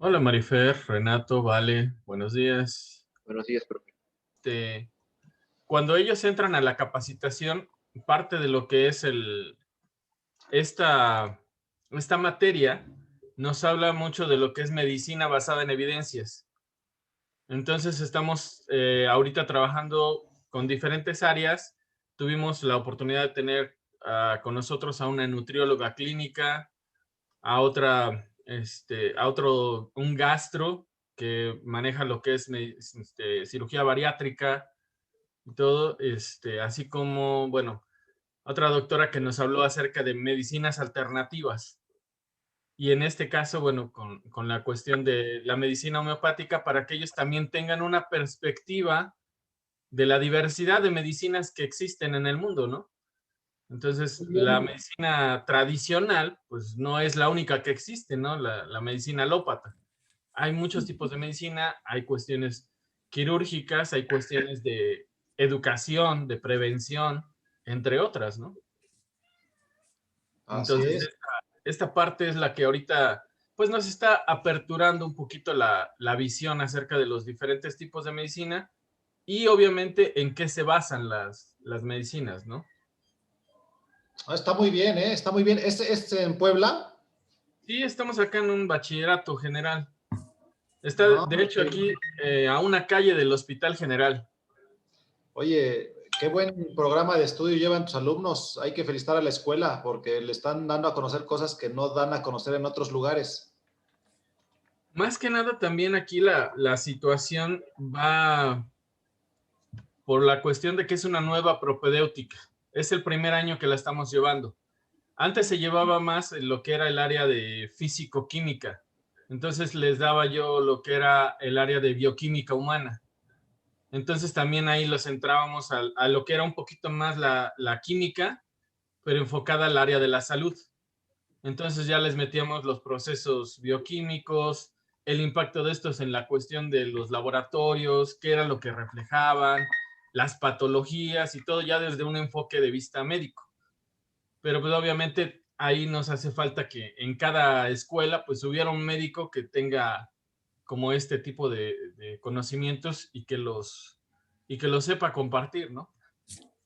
Hola Marifer, Renato, Vale, buenos días. Buenos días, profe. Te- Cuando ellos entran a la capacitación, parte de lo que es esta, esta materia nos habla mucho de lo que es medicina basada en evidencias. Entonces estamos ahorita trabajando con diferentes áreas. Tuvimos la oportunidad de tener con nosotros a una nutrióloga clínica, a otra, un gastro que maneja lo que es cirugía bariátrica y todo, así como, bueno, otra doctora que nos habló acerca de medicinas alternativas. Y en este caso, bueno, con la cuestión de la medicina homeopática, para que ellos también tengan una perspectiva de la diversidad de medicinas que existen en el mundo, ¿no? Entonces, Muy la bien. medicina tradicional, pues no es la única que existe, ¿no? La medicina alópata. Hay muchos tipos de medicina, hay cuestiones quirúrgicas, hay cuestiones de educación, de prevención, entre otras, ¿no? Así Entonces, es. esta parte es la que ahorita, pues nos está aperturando un poquito la visión acerca de los diferentes tipos de medicina y obviamente en qué se basan las medicinas, ¿no? Está muy bien, ¿eh? Está muy bien. ¿Es en Puebla? Sí, estamos acá en un bachillerato general. Está, Ah, de hecho, ok. aquí a una calle del Hospital General. Oye, qué buen programa de estudio llevan tus alumnos. Hay que felicitar a la escuela porque le están dando a conocer cosas que no dan a conocer en otros lugares. Más que nada, también aquí la situación va por la cuestión de que es una nueva propedéutica. Es el primer año que la estamos llevando. Antes se llevaba más en lo que era el área de físico-química. Entonces les daba yo lo que era el área de bioquímica humana. Entonces también ahí los entrábamos a lo que era un poquito más la química, pero enfocada al área de la salud. Entonces ya les metíamos los procesos bioquímicos, el impacto de estos en la cuestión de los laboratorios, qué era lo que reflejaban, las patologías y todo ya desde un enfoque de vista médico. Pero pues obviamente ahí nos hace falta que en cada escuela pues hubiera un médico que tenga como este tipo de conocimientos y que los sepa compartir, ¿no?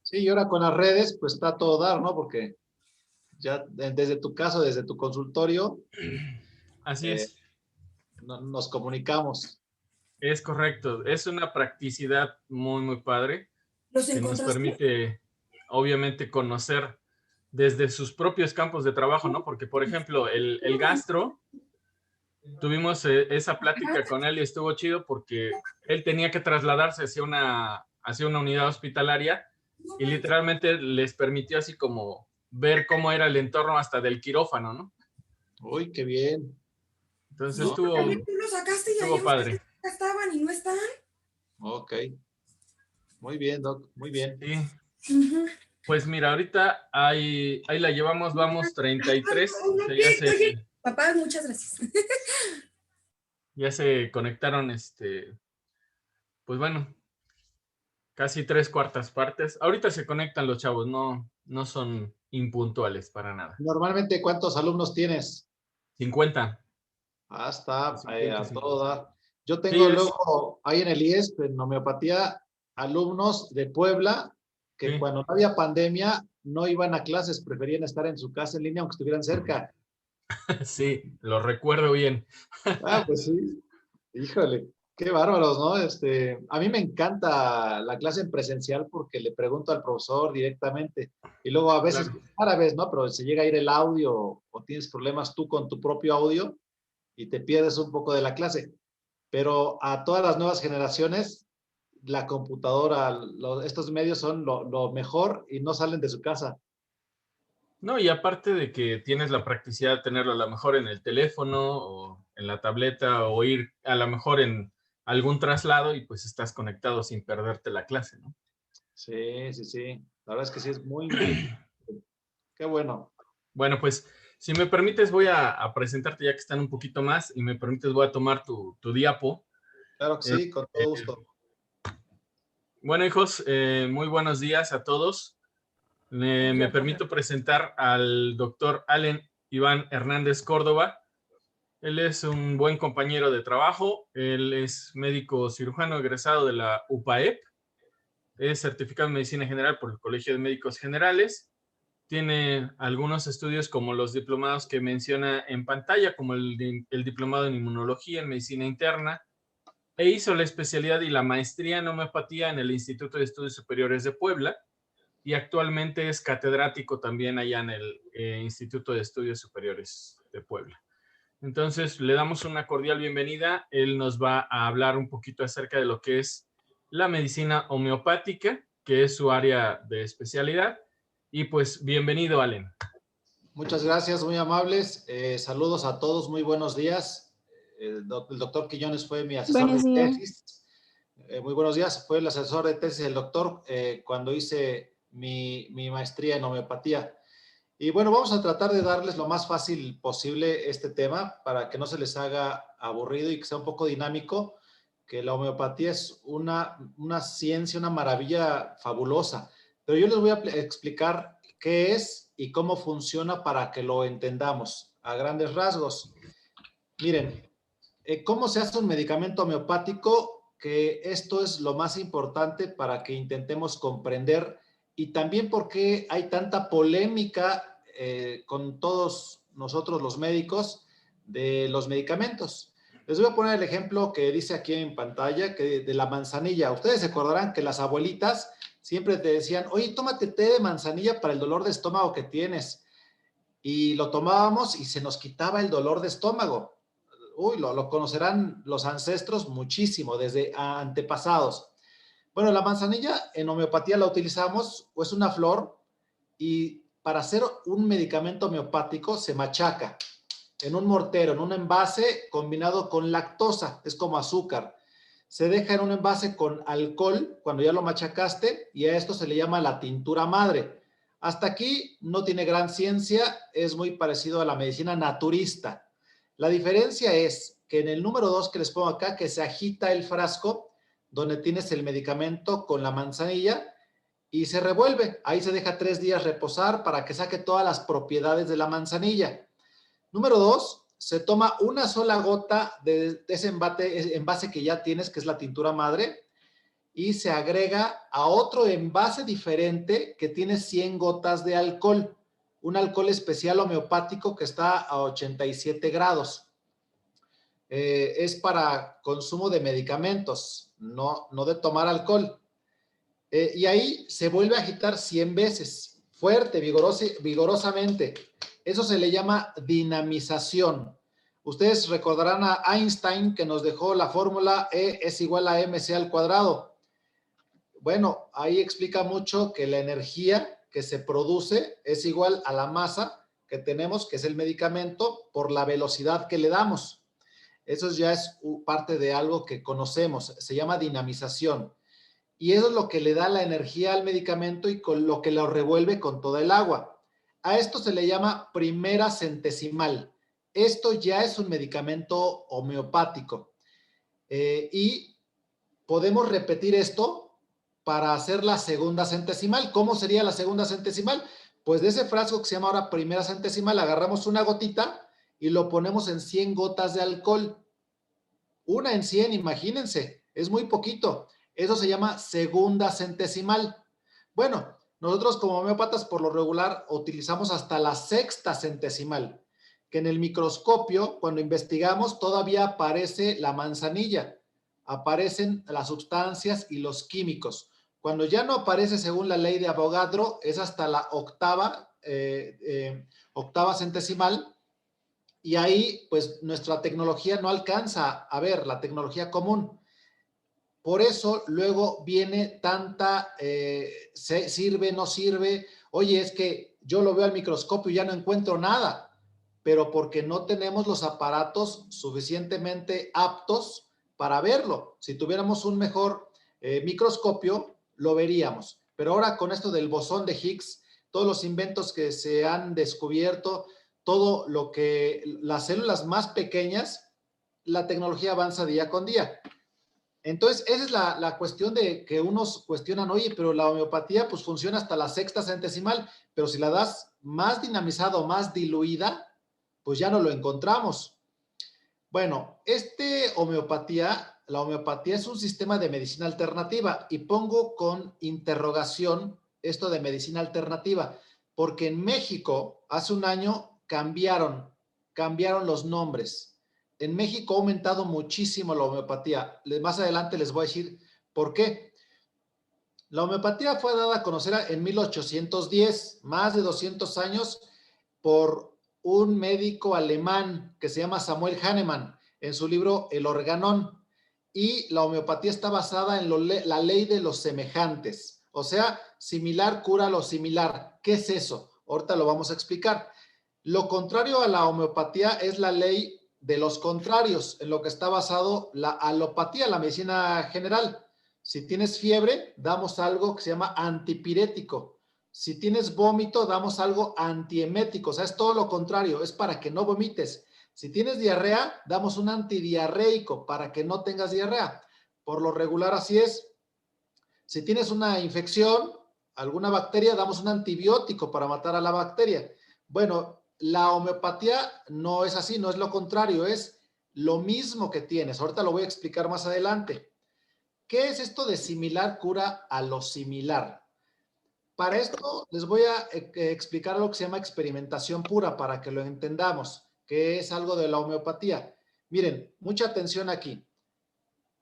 Sí, y ahora con las redes, pues está a todo dar, ¿no? Porque ya desde tu caso, desde tu consultorio, Así eh, es. nos comunicamos. Es correcto, es una practicidad muy, muy padre ¿Los que nos encontraste? permite, obviamente, conocer desde sus propios campos de trabajo, ¿no? Porque, por ejemplo, el gastro, tuvimos esa plática con él y estuvo chido porque él tenía que trasladarse hacia una unidad hospitalaria y literalmente les permitió así como ver cómo era el entorno hasta del quirófano, ¿no? Uy, qué bien. Entonces No, También tú los sacaste y estuvo ayer los que padre. estaban y no están. ok. Muy bien, Doc. Muy bien. Sí, Ujú. pues mira, ahorita ahí la llevamos, vamos 33, o sea, Oye, papá, muchas gracias. ya se conectaron, pues bueno, casi tres cuartas partes. Ahorita se conectan los chavos, no son impuntuales para nada. Normalmente, ¿cuántos alumnos tienes? 50, Ah, está 50, a todo 50. dar. Yo Sí, tengo luego ahí en el IES, en homeopatía, alumnos de Puebla que sí, cuando no había pandemia no iban a clases, preferían estar en su casa en línea aunque estuvieran cerca. sí, lo recuerdo bien. Ah, pues sí. Híjole, qué bárbaros, ¿no? A mí me encanta la clase en presencial porque le pregunto al profesor directamente y luego a veces, Claro. rara vez, ¿no? Pero se llega a ir el audio o tienes problemas tú con tu propio audio y te pierdes un poco de la clase. Pero a todas las nuevas generaciones, la computadora, estos medios son lo mejor y no salen de su casa. No, y aparte de que tienes la practicidad de tenerlo a lo mejor en el teléfono o en la tableta o ir a lo mejor en algún traslado y pues estás conectado sin perderte la clase, ¿no? Sí, sí, sí. La verdad es que sí es muy, muy importante. Qué bueno. Bueno, pues si me permites voy a presentarte ya que están un poquito más y me permites voy a tomar tu diapo. Claro que Eh, sí, con todo gusto. bueno, hijos, muy buenos días a todos. Me permito presentar al doctor Allen Iván Hernández Córdoba. Él es un buen compañero de trabajo. Él es médico cirujano egresado de la UPAEP. Es certificado en Medicina General por el Colegio de Médicos Generales. Tiene algunos estudios como los diplomados que menciona en pantalla, como el diplomado en Inmunología, en Medicina Interna, e hizo la especialidad y la maestría en homeopatía en el Instituto de Estudios Superiores de Puebla, y actualmente es catedrático también allá en el Instituto de Estudios Superiores de Puebla. Entonces, le damos una cordial bienvenida. Él nos va a hablar un poquito acerca de lo que es la medicina homeopática, que es su área de especialidad. Y pues, bienvenido, Allen. Muchas gracias, muy amables. Saludos a todos, muy buenos días. El doctor Quiñones fue mi asesor de tesis. Muy buenos días, fue el asesor de tesis del doctor cuando hice mi maestría en homeopatía. Y bueno, vamos a tratar de darles lo más fácil posible este tema para que no se les haga aburrido y que sea un poco dinámico, que la homeopatía es una ciencia, una maravilla fabulosa. Pero yo les voy a explicar qué es y cómo funciona para que lo entendamos a grandes rasgos. Miren, ¿cómo se hace un medicamento homeopático? Que esto es lo más importante para que intentemos comprender y también por qué hay tanta polémica con todos nosotros los médicos de los medicamentos. Les voy a poner el ejemplo que dice aquí en pantalla, que de la manzanilla. Ustedes se acordarán que las abuelitas siempre te decían, oye, tómate té de manzanilla para el dolor de estómago que tienes. Y lo tomábamos y se nos quitaba el dolor de estómago. Uy, lo conocerán los ancestros muchísimo, desde antepasados. Bueno, la manzanilla en homeopatía la utilizamos, pues una flor, y para hacer un medicamento homeopático se machaca en un mortero, en un envase combinado con lactosa, es como azúcar. Se deja en un envase con alcohol cuando ya lo machacaste y a esto se le llama la tintura madre. Hasta aquí no tiene gran ciencia, es muy parecido a la medicina naturista. La diferencia es que en el número 2 que les pongo acá, que se agita el frasco donde tienes el medicamento con la manzanilla y se revuelve. Ahí se deja 3 días reposar para que saque todas las propiedades de la manzanilla. Número 2, se toma una sola gota de ese envase que ya tienes, que es la tintura madre, y se agrega a otro envase diferente que tiene 100 gotas de alcohol, un alcohol especial homeopático que está a 87 grados. Es para consumo de medicamentos, no de tomar alcohol. Y ahí se vuelve a agitar 100 veces, fuerte, vigorosamente. Eso se le llama dinamización. Ustedes recordarán a Einstein que nos dejó la fórmula E es igual a mc al cuadrado. Bueno, ahí explica mucho que la energía que se produce es igual a la masa que tenemos, que es el medicamento, por la velocidad que le damos. Eso ya es parte de algo que conocemos, se llama dinamización. Y eso es lo que le da la energía al medicamento y con lo que lo revuelve con toda el agua. A esto se le llama primera centesimal. Esto ya es un medicamento homeopático. Y podemos repetir esto para hacer la segunda centesimal. ¿Cómo sería la segunda centesimal? Pues de ese frasco que se llama ahora primera centesimal, agarramos una gotita y lo ponemos en 100 gotas de alcohol. Una en 100, imagínense, es muy poquito. Eso se llama segunda centesimal. Bueno, nosotros como homeópatas por lo regular utilizamos hasta la sexta centesimal, que en el microscopio, cuando investigamos, todavía aparece la manzanilla, aparecen las sustancias y los químicos. Cuando ya no aparece según la ley de Avogadro, es hasta la octava centesimal, y ahí pues nuestra tecnología no alcanza a ver la tecnología común. Por eso luego viene tanta, sirve, no sirve, oye, es que yo lo veo al microscopio y ya no encuentro nada, pero porque no tenemos los aparatos suficientemente aptos para verlo. Si tuviéramos un mejor microscopio, lo veríamos. Pero ahora con esto del bosón de Higgs, todos los inventos que se han descubierto, todo lo que, las células más pequeñas, la tecnología avanza día con día. Entonces, esa es la cuestión de que unos cuestionan, oye, pero la homeopatía pues funciona hasta la sexta centesimal, pero si la das más dinamizada o más diluida, pues ya no lo encontramos. Bueno, la homeopatía es un sistema de medicina alternativa y pongo con interrogación esto de medicina alternativa, porque en México hace un año cambiaron los nombres. En México ha aumentado muchísimo la homeopatía. Más adelante les voy a decir por qué. La homeopatía fue dada a conocer en 1810, más de 200 años, por un médico alemán que se llama Samuel Hahnemann en su libro El Organón. Y la homeopatía está basada en la ley de los semejantes. O sea, similar cura lo similar. ¿Qué es eso? Ahorita lo vamos a explicar. Lo contrario a la homeopatía es la ley de los contrarios, en lo que está basado la alopatía, la medicina general. Si tienes fiebre, damos algo que se llama antipirético. Si tienes vómito, damos algo antiemético. O sea, es todo lo contrario, es para que no vomites. Si tienes diarrea, damos un antidiarreico para que no tengas diarrea. Por lo regular así es. Si tienes una infección, alguna bacteria, damos un antibiótico para matar a la bacteria. Bueno, la homeopatía no es así, no es lo contrario, es lo mismo que tienes. Ahorita lo voy a explicar más adelante. ¿Qué es esto de similar cura a lo similar? Para esto les voy a explicar lo que se llama experimentación pura para que lo entendamos, que es algo de la homeopatía. Miren, mucha atención aquí.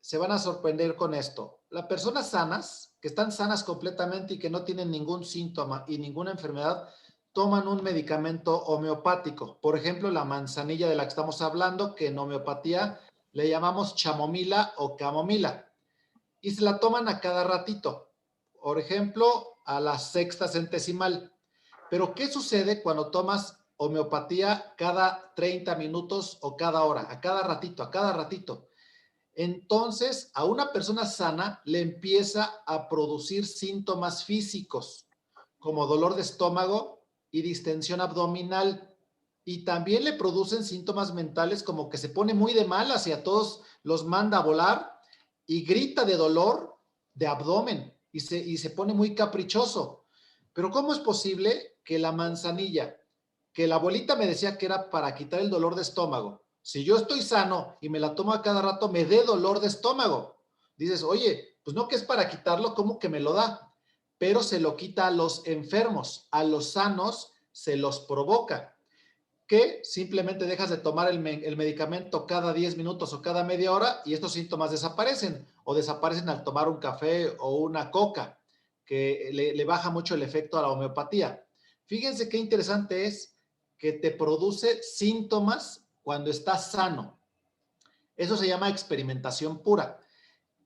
Se van a sorprender con esto. Las personas sanas, que están sanas completamente y que no tienen ningún síntoma y ninguna enfermedad, toman un medicamento homeopático. Por ejemplo, la manzanilla de la que estamos hablando, que en homeopatía le llamamos chamomila o camomila. Y se la toman a cada ratito. Por ejemplo, a la sexta centesimal. Pero, ¿qué sucede cuando tomas homeopatía cada 30 minutos o cada hora? A cada ratito, a cada ratito. Entonces, a una persona sana le empieza a producir síntomas físicos, como dolor de estómago y distensión abdominal. Y también le producen síntomas mentales como que se pone muy de malas y a todos los manda a volar y grita de dolor de abdomen y se pone muy caprichoso. Pero ¿cómo es posible que la manzanilla, que la abuelita me decía que era para quitar el dolor de estómago, si yo estoy sano y me la tomo a cada rato, me dé dolor de estómago? Dices, oye, pues no que es para quitarlo, ¿cómo que me lo da? Pero se lo quita a los enfermos, a los sanos se los provoca. Que simplemente dejas de tomar el medicamento cada 10 minutos o cada media hora y estos síntomas desaparecen o desaparecen al tomar un café o una coca, que le baja mucho el efecto a la homeopatía. Fíjense qué interesante es que te produce síntomas cuando estás sano. Eso se llama experimentación pura.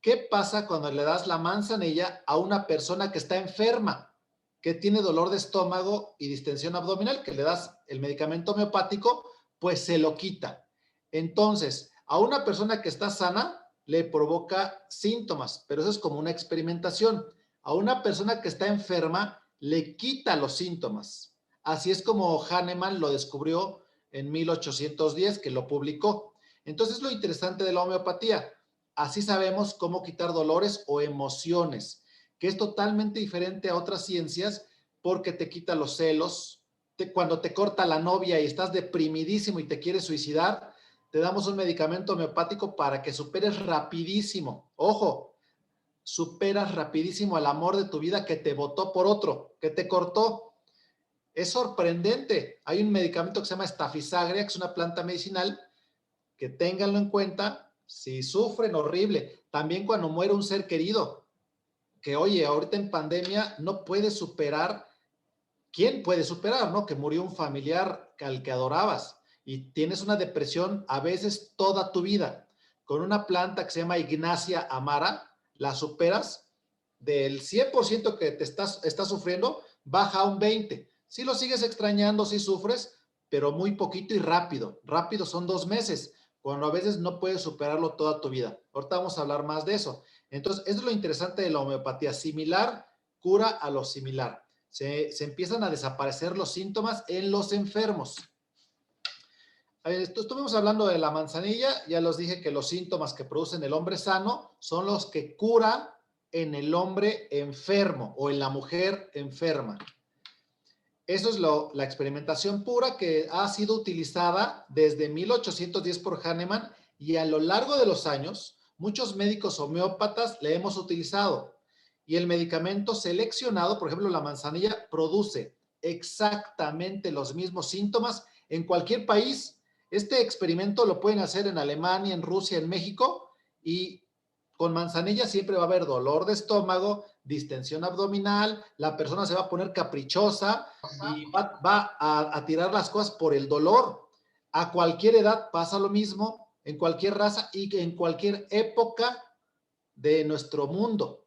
¿Qué pasa cuando le das la manzanilla a una persona que está enferma, que tiene dolor de estómago y distensión abdominal, que le das el medicamento homeopático, pues se lo quita? Entonces, a una persona que está sana le provoca síntomas, pero eso es como una experimentación. A una persona que está enferma le quita los síntomas. Así es como Hahnemann lo descubrió en 1810, que lo publicó. Entonces, lo interesante de la homeopatía, así sabemos cómo quitar dolores o emociones, que es totalmente diferente a otras ciencias porque te quita los celos. Cuando te corta la novia y estás deprimidísimo y te quieres suicidar, te damos un medicamento homeopático para que superes rapidísimo. Ojo, superas rapidísimo al amor de tu vida que te botó por otro, que te cortó. Es sorprendente. Hay un medicamento que se llama estafisagria, que es una planta medicinal, que ténganlo en cuenta. Si sufren, horrible. También cuando muere un ser querido, que oye, ahorita en pandemia no puedes superar. ¿Quién puede superar, no? Que murió un familiar al que adorabas y tienes una depresión a veces toda tu vida. Con una planta que se llama Ignacia amara, la superas. Del 100% que te estás sufriendo, baja a un 20%. Si lo sigues extrañando, si sufres, pero muy poquito y rápido. Rápido son 2 meses, cuando a veces no puedes superarlo toda tu vida. Ahorita vamos a hablar más de eso. Entonces, eso es lo interesante de la homeopatía. Similar cura a lo similar. Se empiezan a desaparecer los síntomas en los enfermos. Estuvimos hablando de la manzanilla, ya les dije que los síntomas que producen el hombre sano son los que cura en el hombre enfermo o en la mujer enferma. Eso es la experimentación pura que ha sido utilizada desde 1810 por Hahnemann y a lo largo de los años, muchos médicos homeópatas le hemos utilizado. Y el medicamento seleccionado, por ejemplo, la manzanilla, produce exactamente los mismos síntomas en cualquier país. Este experimento lo pueden hacer en Alemania, en Rusia, en México, y con manzanilla siempre va a haber dolor de estómago, distensión abdominal, la persona se va a poner caprichosa y va a tirar las cosas por el dolor. A cualquier edad pasa lo mismo, en cualquier raza y en cualquier época de nuestro mundo.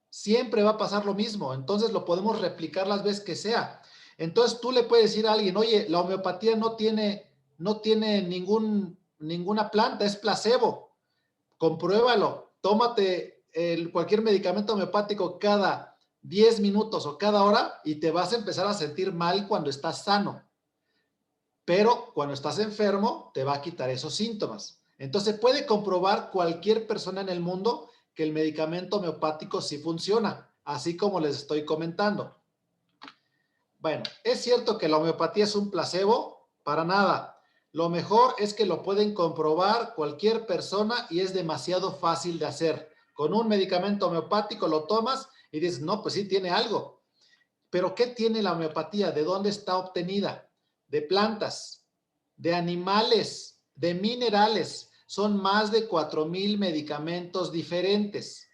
Siempre va a pasar lo mismo, entonces lo podemos replicar las veces que sea. Entonces tú le puedes decir a alguien, oye, la homeopatía no tiene ninguna planta, es placebo. Compruébalo, tómate cualquier medicamento homeopático cada 10 minutos o cada hora y te vas a empezar a sentir mal cuando estás sano. Pero cuando estás enfermo, te va a quitar esos síntomas. Entonces puede comprobar cualquier persona en el mundo que el medicamento homeopático sí funciona, así como les estoy comentando. Bueno, ¿es cierto que la homeopatía es un placebo? Para nada. Lo mejor es que lo pueden comprobar cualquier persona y es demasiado fácil de hacer. Con un medicamento homeopático lo tomas y dices, no, pues sí tiene algo. Pero ¿qué tiene la homeopatía? ¿De dónde está obtenida? De plantas, de animales, de minerales. Son más de 4,000 medicamentos diferentes.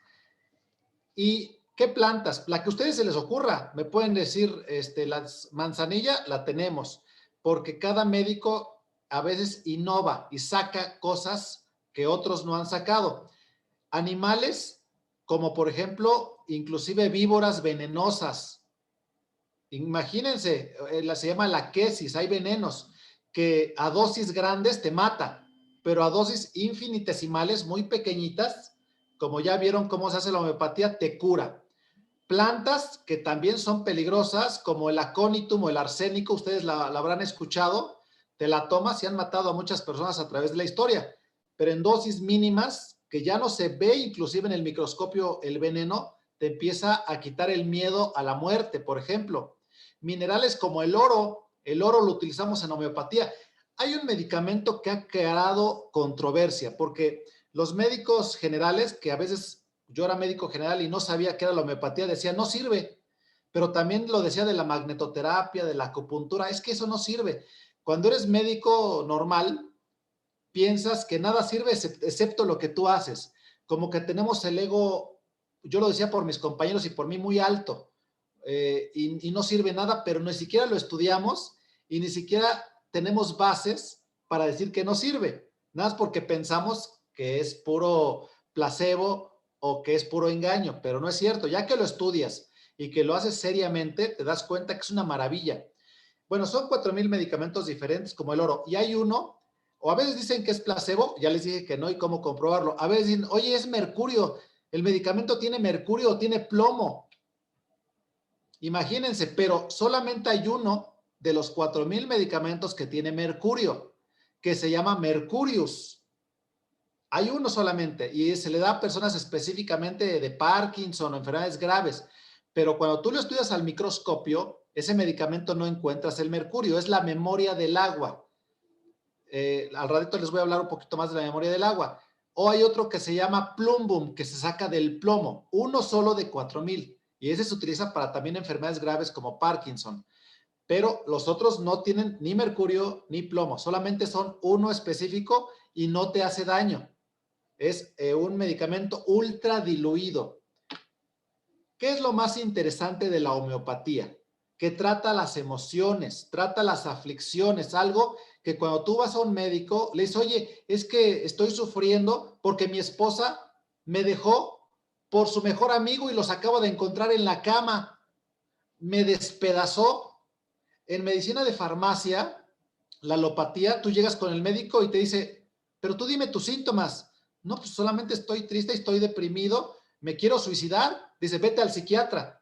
¿Y qué plantas? La que a ustedes se les ocurra. Me pueden decir, la manzanilla la tenemos, porque cada médico a veces innova y saca cosas que otros no han sacado. Animales, como por ejemplo, inclusive víboras venenosas. Imagínense, se llama laquesis, hay venenos que a dosis grandes te mata, pero a dosis infinitesimales, muy pequeñitas, como ya vieron cómo se hace la homeopatía, te cura. Plantas que también son peligrosas, como el aconitum o el arsénico, ustedes la habrán escuchado, te la tomas y han matado a muchas personas a través de la historia, pero en dosis mínimas, que ya no se ve inclusive en el microscopio el veneno, te empieza a quitar el miedo a la muerte, por ejemplo. Minerales como el oro lo utilizamos en homeopatía. Hay un medicamento que ha creado controversia, porque los médicos generales, que a veces yo era médico general y no sabía qué era la homeopatía, decía, no sirve, pero también lo decía de la magnetoterapia, de la acupuntura, es que eso no sirve. Cuando eres médico normal, piensas que nada sirve excepto lo que tú haces. Como que tenemos el ego, yo lo decía por mis compañeros y por mí, muy alto. Y no sirve nada, pero ni siquiera lo estudiamos y ni siquiera tenemos bases para decir que no sirve. Nada más porque pensamos que es puro placebo o que es puro engaño, pero no es cierto. Ya que lo estudias y que lo haces seriamente, te das cuenta que es una maravilla. Bueno, son 4,000 medicamentos diferentes como el oro y hay uno, o a veces dicen que es placebo, ya les dije que no y cómo comprobarlo. A veces dicen, oye, es mercurio, el medicamento tiene mercurio o tiene plomo. Imagínense, pero solamente hay uno de los 4,000 medicamentos que tiene mercurio, que se llama Mercurius. Hay uno solamente y se le da a personas específicamente de Parkinson o enfermedades graves. Pero cuando tú lo estudias al microscopio, ese medicamento no encuentras el mercurio, es la memoria del agua. Al ratito les voy a hablar un poquito más de la memoria del agua. O hay otro que se llama Plumbum, que se saca del plomo, uno solo de 4,000. Y ese se utiliza para también enfermedades graves como Parkinson. Pero los otros no tienen ni mercurio ni plomo, solamente son uno específico y no te hace daño. Es un medicamento ultra diluido. ¿Qué es lo más interesante de la homeopatía? Que trata las emociones, trata las aflicciones, algo que cuando tú vas a un médico, le dices, oye, es que estoy sufriendo porque mi esposa me dejó por su mejor amigo y los acabo de encontrar en la cama, me despedazó. En medicina de farmacia, la alopatía, tú llegas con el médico y te dice, pero tú dime tus síntomas. No, pues solamente estoy triste, estoy deprimido, me quiero suicidar. Dice, vete al psiquiatra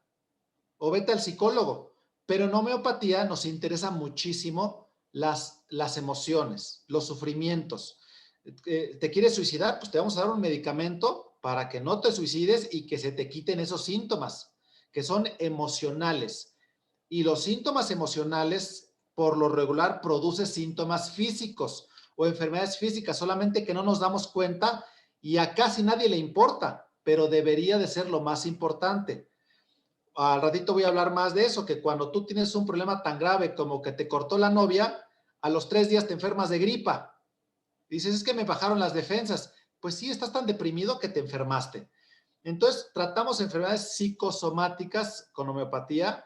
o vete al psicólogo. Pero en homeopatía nos interesa muchísimo las emociones, los sufrimientos. ¿Te quieres suicidar? Pues te vamos a dar un medicamento para que no te suicides y que se te quiten esos síntomas, que son emocionales. Y los síntomas emocionales, por lo regular, producen síntomas físicos o enfermedades físicas, solamente que no nos damos cuenta y a casi nadie le importa, pero debería de ser lo más importante. Al ratito voy a hablar más de eso, que cuando tú tienes un problema tan grave como que te cortó la novia, a los 3 días te enfermas de gripa. Dices, es que me bajaron las defensas. Pues sí, estás tan deprimido que te enfermaste. Entonces, tratamos enfermedades psicosomáticas con homeopatía,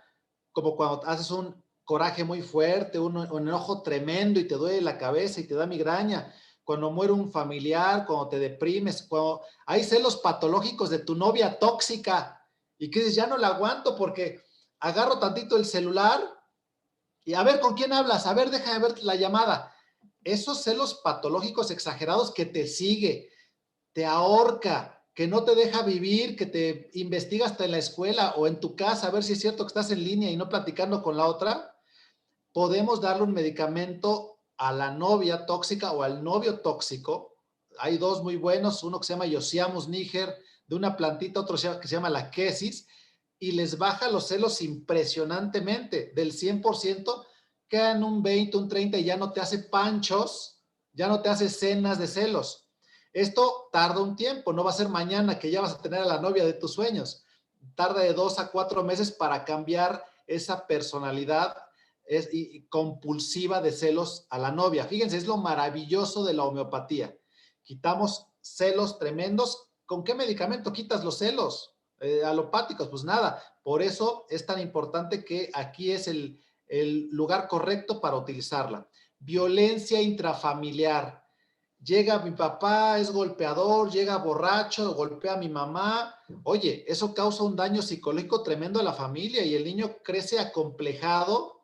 como cuando haces un coraje muy fuerte, un enojo tremendo y te duele la cabeza y te da migraña, cuando muere un familiar, cuando te deprimes, cuando hay celos patológicos de tu novia tóxica y que dices, ya no la aguanto porque agarro tantito el celular y a ver con quién hablas, a ver, déjame ver la llamada. Esos celos patológicos exagerados que te sigue, te ahorca, que no te deja vivir, que te investiga hasta en la escuela o en tu casa a ver si es cierto que estás en línea y no platicando con la otra, podemos darle un medicamento a la novia tóxica o al novio tóxico. Hay dos muy buenos, uno que se llama Yosiamus niger, de una plantita, otro que se llama la quesis, y les baja los celos impresionantemente, del 100%, quedan un 20, un 30 y ya no te hace panchos, ya no te hace cenas de celos. Esto tarda un tiempo, no va a ser mañana que ya vas a tener a la novia de tus sueños. Tarda de 2 a 4 meses para cambiar esa personalidad compulsiva de celos a la novia. Fíjense, es lo maravilloso de la homeopatía. Quitamos celos tremendos. ¿Con qué medicamento quitas los celos? Alopáticos, pues nada. Por eso es tan importante que aquí es el lugar correcto para utilizarla. Violencia intrafamiliar. Llega mi papá, es golpeador, llega borracho, golpea a mi mamá. Oye, eso causa un daño psicológico tremendo a la familia y el niño crece acomplejado,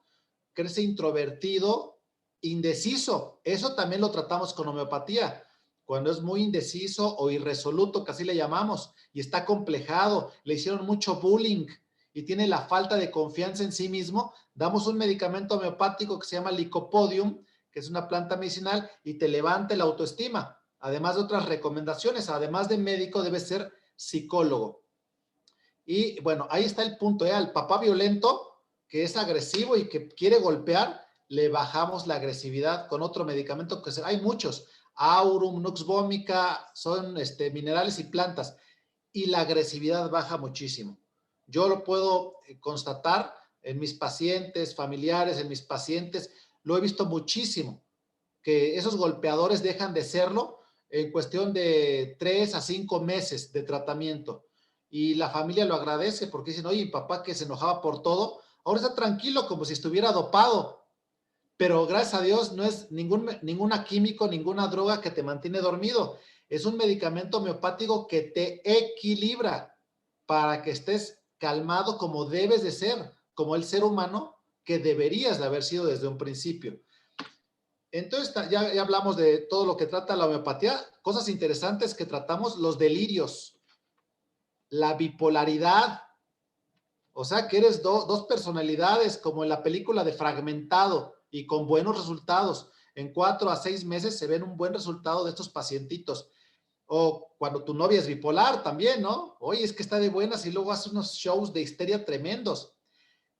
crece introvertido, indeciso. Eso también lo tratamos con homeopatía. Cuando es muy indeciso o irresoluto, que así le llamamos, y está acomplejado, le hicieron mucho bullying y tiene la falta de confianza en sí mismo, damos un medicamento homeopático que se llama Lycopodium, que es una planta medicinal, y te levanta la autoestima. Además de otras recomendaciones, además de médico, debe ser psicólogo. Y bueno, ahí está el punto, al papá violento, que es agresivo y que quiere golpear, le bajamos la agresividad con otro medicamento que hay muchos, Aurum, Nux vomica, son minerales y plantas, y la agresividad baja muchísimo. Yo lo puedo constatar en mis pacientes, familiares, en mis pacientes, lo he visto muchísimo, que esos golpeadores dejan de serlo en cuestión de 3 a 5 meses de tratamiento. Y la familia lo agradece porque dicen, oye, papá que se enojaba por todo, ahora está tranquilo como si estuviera dopado. Pero gracias a Dios no es ninguna químico, ninguna droga que te mantiene dormido. Es un medicamento homeopático que te equilibra para que estés calmado como debes de ser, como el ser humano que deberías de haber sido desde un principio. Entonces, ya hablamos de todo lo que trata la homeopatía. Cosas interesantes que tratamos, los delirios, la bipolaridad, o sea, que eres dos personalidades, como en la película de Fragmentado, y con buenos resultados. En 4 a 6 meses se ven un buen resultado de estos pacientitos. O cuando tu novia es bipolar también, ¿no? Oye, es que está de buenas y luego hace unos shows de histeria tremendos.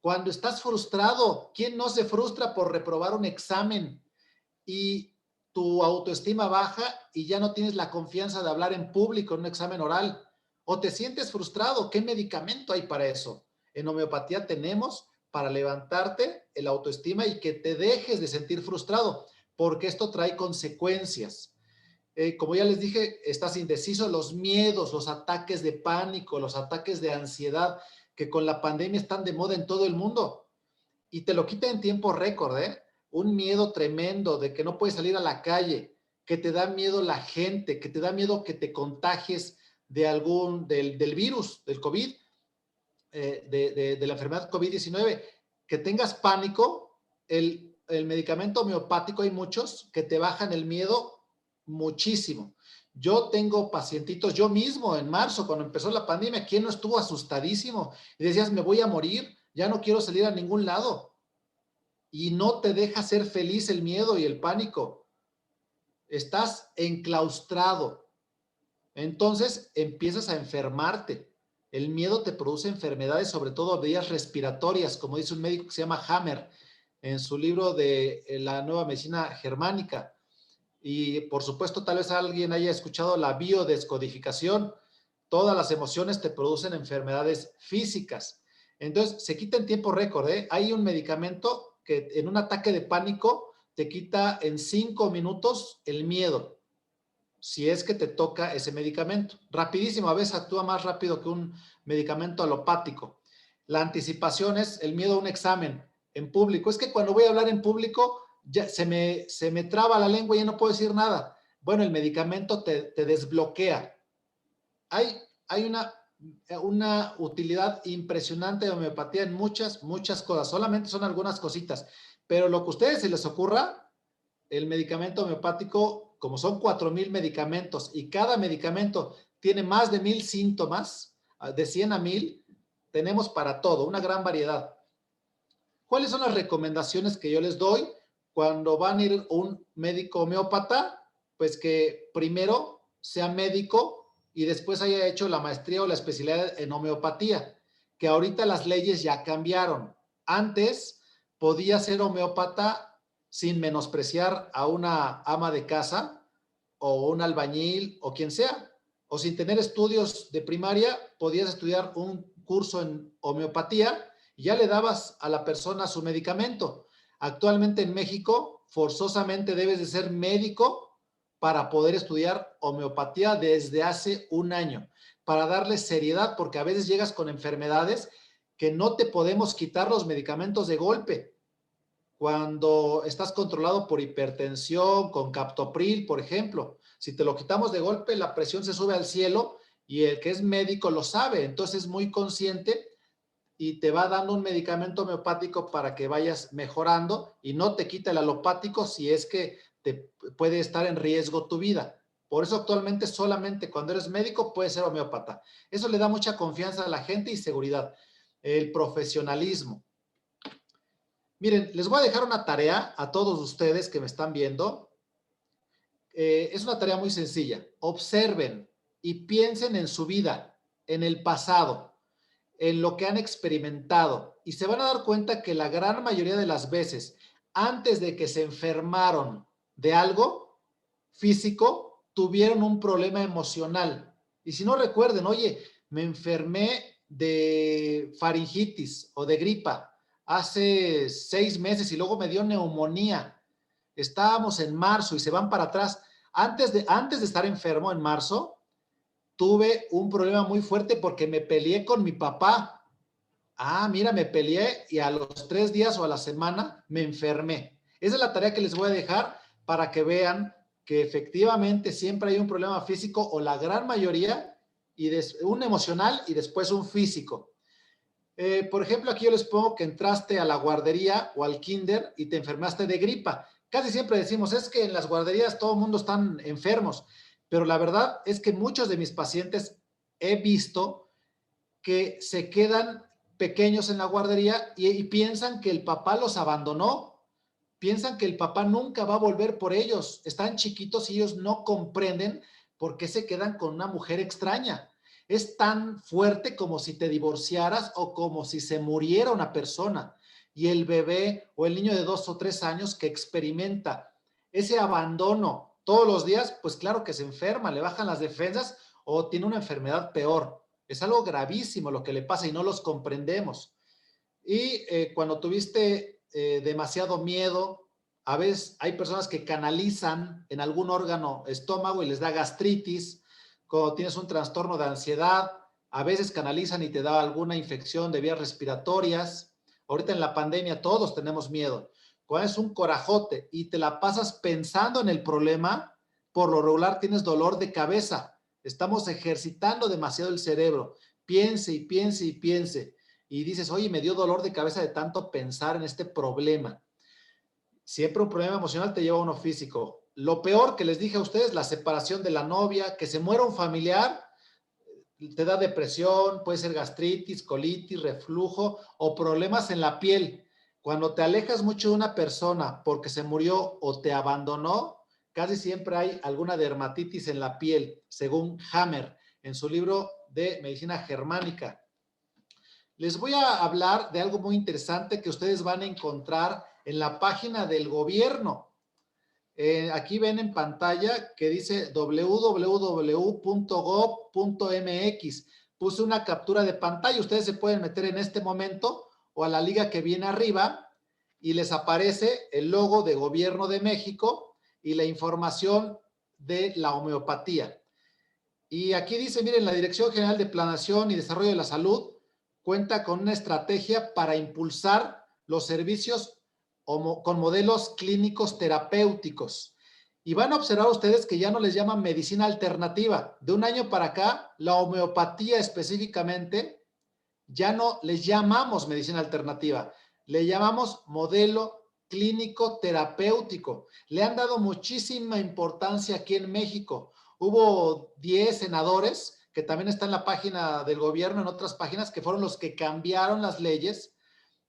Cuando estás frustrado, ¿quién no se frustra por reprobar un examen y tu autoestima baja y ya no tienes la confianza de hablar en público en un examen oral? O te sientes frustrado, ¿qué medicamento hay para eso? En homeopatía tenemos para levantarte el autoestima y que te dejes de sentir frustrado, porque esto trae consecuencias. Como ya les dije, estás indeciso, los miedos, los ataques de pánico, los ataques de ansiedad, que con la pandemia están de moda en todo el mundo y te lo quita en tiempo récord, ¿eh? Un miedo tremendo de que no puedes salir a la calle, que te da miedo la gente, que te da miedo que te contagies del virus, del COVID, de la enfermedad COVID-19, que tengas pánico. El medicamento homeopático, hay muchos que te bajan el miedo muchísimo. Yo tengo pacientitos, yo mismo en marzo, cuando empezó la pandemia, ¿quién no estuvo asustadísimo? Y decías, me voy a morir, ya no quiero salir a ningún lado. Y no te deja ser feliz el miedo y el pánico. Estás enclaustrado. Entonces empiezas a enfermarte. El miedo te produce enfermedades, sobre todo vías respiratorias, como dice un médico que se llama Hammer en su libro de la nueva medicina germánica. Y por supuesto, tal vez alguien haya escuchado la biodescodificación. Todas las emociones te producen enfermedades físicas. Entonces, se quita en tiempo récord, ¿eh? Hay un medicamento que en un ataque de pánico te quita en 5 minutos el miedo, si es que te toca ese medicamento. Rapidísimo, a veces actúa más rápido que un medicamento alopático. La anticipación es el miedo a un examen en público. Es que cuando voy a hablar en público, ya se me traba la lengua y ya no puedo decir nada. Bueno, el medicamento te desbloquea. Hay una utilidad impresionante de homeopatía en muchas cosas. Solamente son algunas cositas. Pero lo que a ustedes se les ocurra, el medicamento homeopático, como son 4,000 medicamentos y cada medicamento tiene más de 1,000 síntomas, de 100 a 1,000, tenemos para todo, una gran variedad. ¿Cuáles son las recomendaciones que yo les doy cuando van a ir a un médico homeópata? Pues que primero sea médico y después haya hecho la maestría o la especialidad en homeopatía, que ahorita las leyes ya cambiaron. Antes podía ser homeópata sin menospreciar a una ama de casa o un albañil o quien sea, o sin tener estudios de primaria, podías estudiar un curso en homeopatía y ya le dabas a la persona su medicamento. Actualmente en México, forzosamente debes de ser médico para poder estudiar homeopatía desde hace un año, para darle seriedad, porque a veces llegas con enfermedades que no te podemos quitar los medicamentos de golpe. Cuando estás controlado por hipertensión, con captopril, por ejemplo, si te lo quitamos de golpe, la presión se sube al cielo y el que es médico lo sabe, entonces es muy consciente y te va dando un medicamento homeopático para que vayas mejorando y no te quita el alopático si es que te puede estar en riesgo tu vida. Por eso actualmente solamente cuando eres médico puedes ser homeópata. Eso le da mucha confianza a la gente y seguridad. El profesionalismo. Miren, les voy a dejar una tarea a todos ustedes que me están viendo. Es una tarea muy sencilla. Observen y piensen en su vida, en el pasado, en lo que han experimentado y se van a dar cuenta que la gran mayoría de las veces, antes de que se enfermaron de algo físico, tuvieron un problema emocional. Y si no recuerden, oye, me enfermé de faringitis o de gripa hace 6 meses y luego me dio neumonía. Estábamos en marzo y se van para atrás. Antes de estar enfermo en marzo, tuve un problema muy fuerte porque me peleé con mi papá. Ah, mira, me peleé y a los 3 días o a la semana me enfermé. Esa es la tarea que les voy a dejar para que vean que efectivamente siempre hay un problema físico o la gran mayoría, y un emocional y después un físico. Por ejemplo, aquí yo les pongo que entraste a la guardería o al kinder y te enfermaste de gripa. Casi siempre decimos, es que en las guarderías todo el mundo están enfermos, pero la verdad es que muchos de mis pacientes he visto que se quedan pequeños en la guardería y piensan que el papá los abandonó, piensan que el papá nunca va a volver por ellos, están chiquitos y ellos no comprenden por qué se quedan con una mujer extraña. Es tan fuerte como si te divorciaras o como si se muriera una persona. Y el bebé o el niño de 2 o 3 años que experimenta ese abandono todos los días, pues claro que se enferma, le bajan las defensas o tiene una enfermedad peor. Es algo gravísimo lo que le pasa y no los comprendemos. Y cuando tuviste demasiado miedo, a veces hay personas que canalizan en algún órgano estómago y les da gastritis. Cuando tienes un trastorno de ansiedad, a veces canalizan y te da alguna infección de vías respiratorias. Ahorita en la pandemia todos tenemos miedo. Cuando es un corajote y te la pasas pensando en el problema, por lo regular tienes dolor de cabeza. Estamos ejercitando demasiado el cerebro. Piense y piense y piense. Y dices, oye, me dio dolor de cabeza de tanto pensar en este problema. Siempre un problema emocional te lleva a uno físico. Lo peor que les dije a ustedes, la separación de la novia, que se muera un familiar, te da depresión, puede ser gastritis, colitis, reflujo o problemas en la piel. Cuando te alejas mucho de una persona porque se murió o te abandonó, casi siempre hay alguna dermatitis en la piel, según Hammer, en su libro de Medicina Germánica. Les voy a hablar de algo muy interesante que ustedes van a encontrar en la página del gobierno. Aquí ven en pantalla que dice www.gov.mx. Puse una captura de pantalla. Ustedes se pueden meter en este momento o a la liga que viene arriba y les aparece el logo de Gobierno de México y la información de la homeopatía. Y aquí dice, miren, la Dirección General de Planeación y Desarrollo de la Salud cuenta con una estrategia para impulsar los servicios con modelos clínicos terapéuticos. Y van a observar ustedes que ya no les llaman medicina alternativa. De un año para acá, la homeopatía específicamente, ya no les llamamos medicina alternativa, le llamamos modelo clínico terapéutico. Le han dado muchísima importancia aquí en México. Hubo 10 senadores que también está en la página del gobierno, en otras páginas, que fueron los que cambiaron las leyes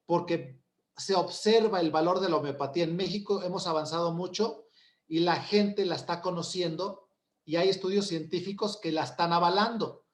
porque se observa el valor de la homeopatía. En México hemos avanzado mucho y la gente la está conociendo y hay estudios científicos que la están avalando.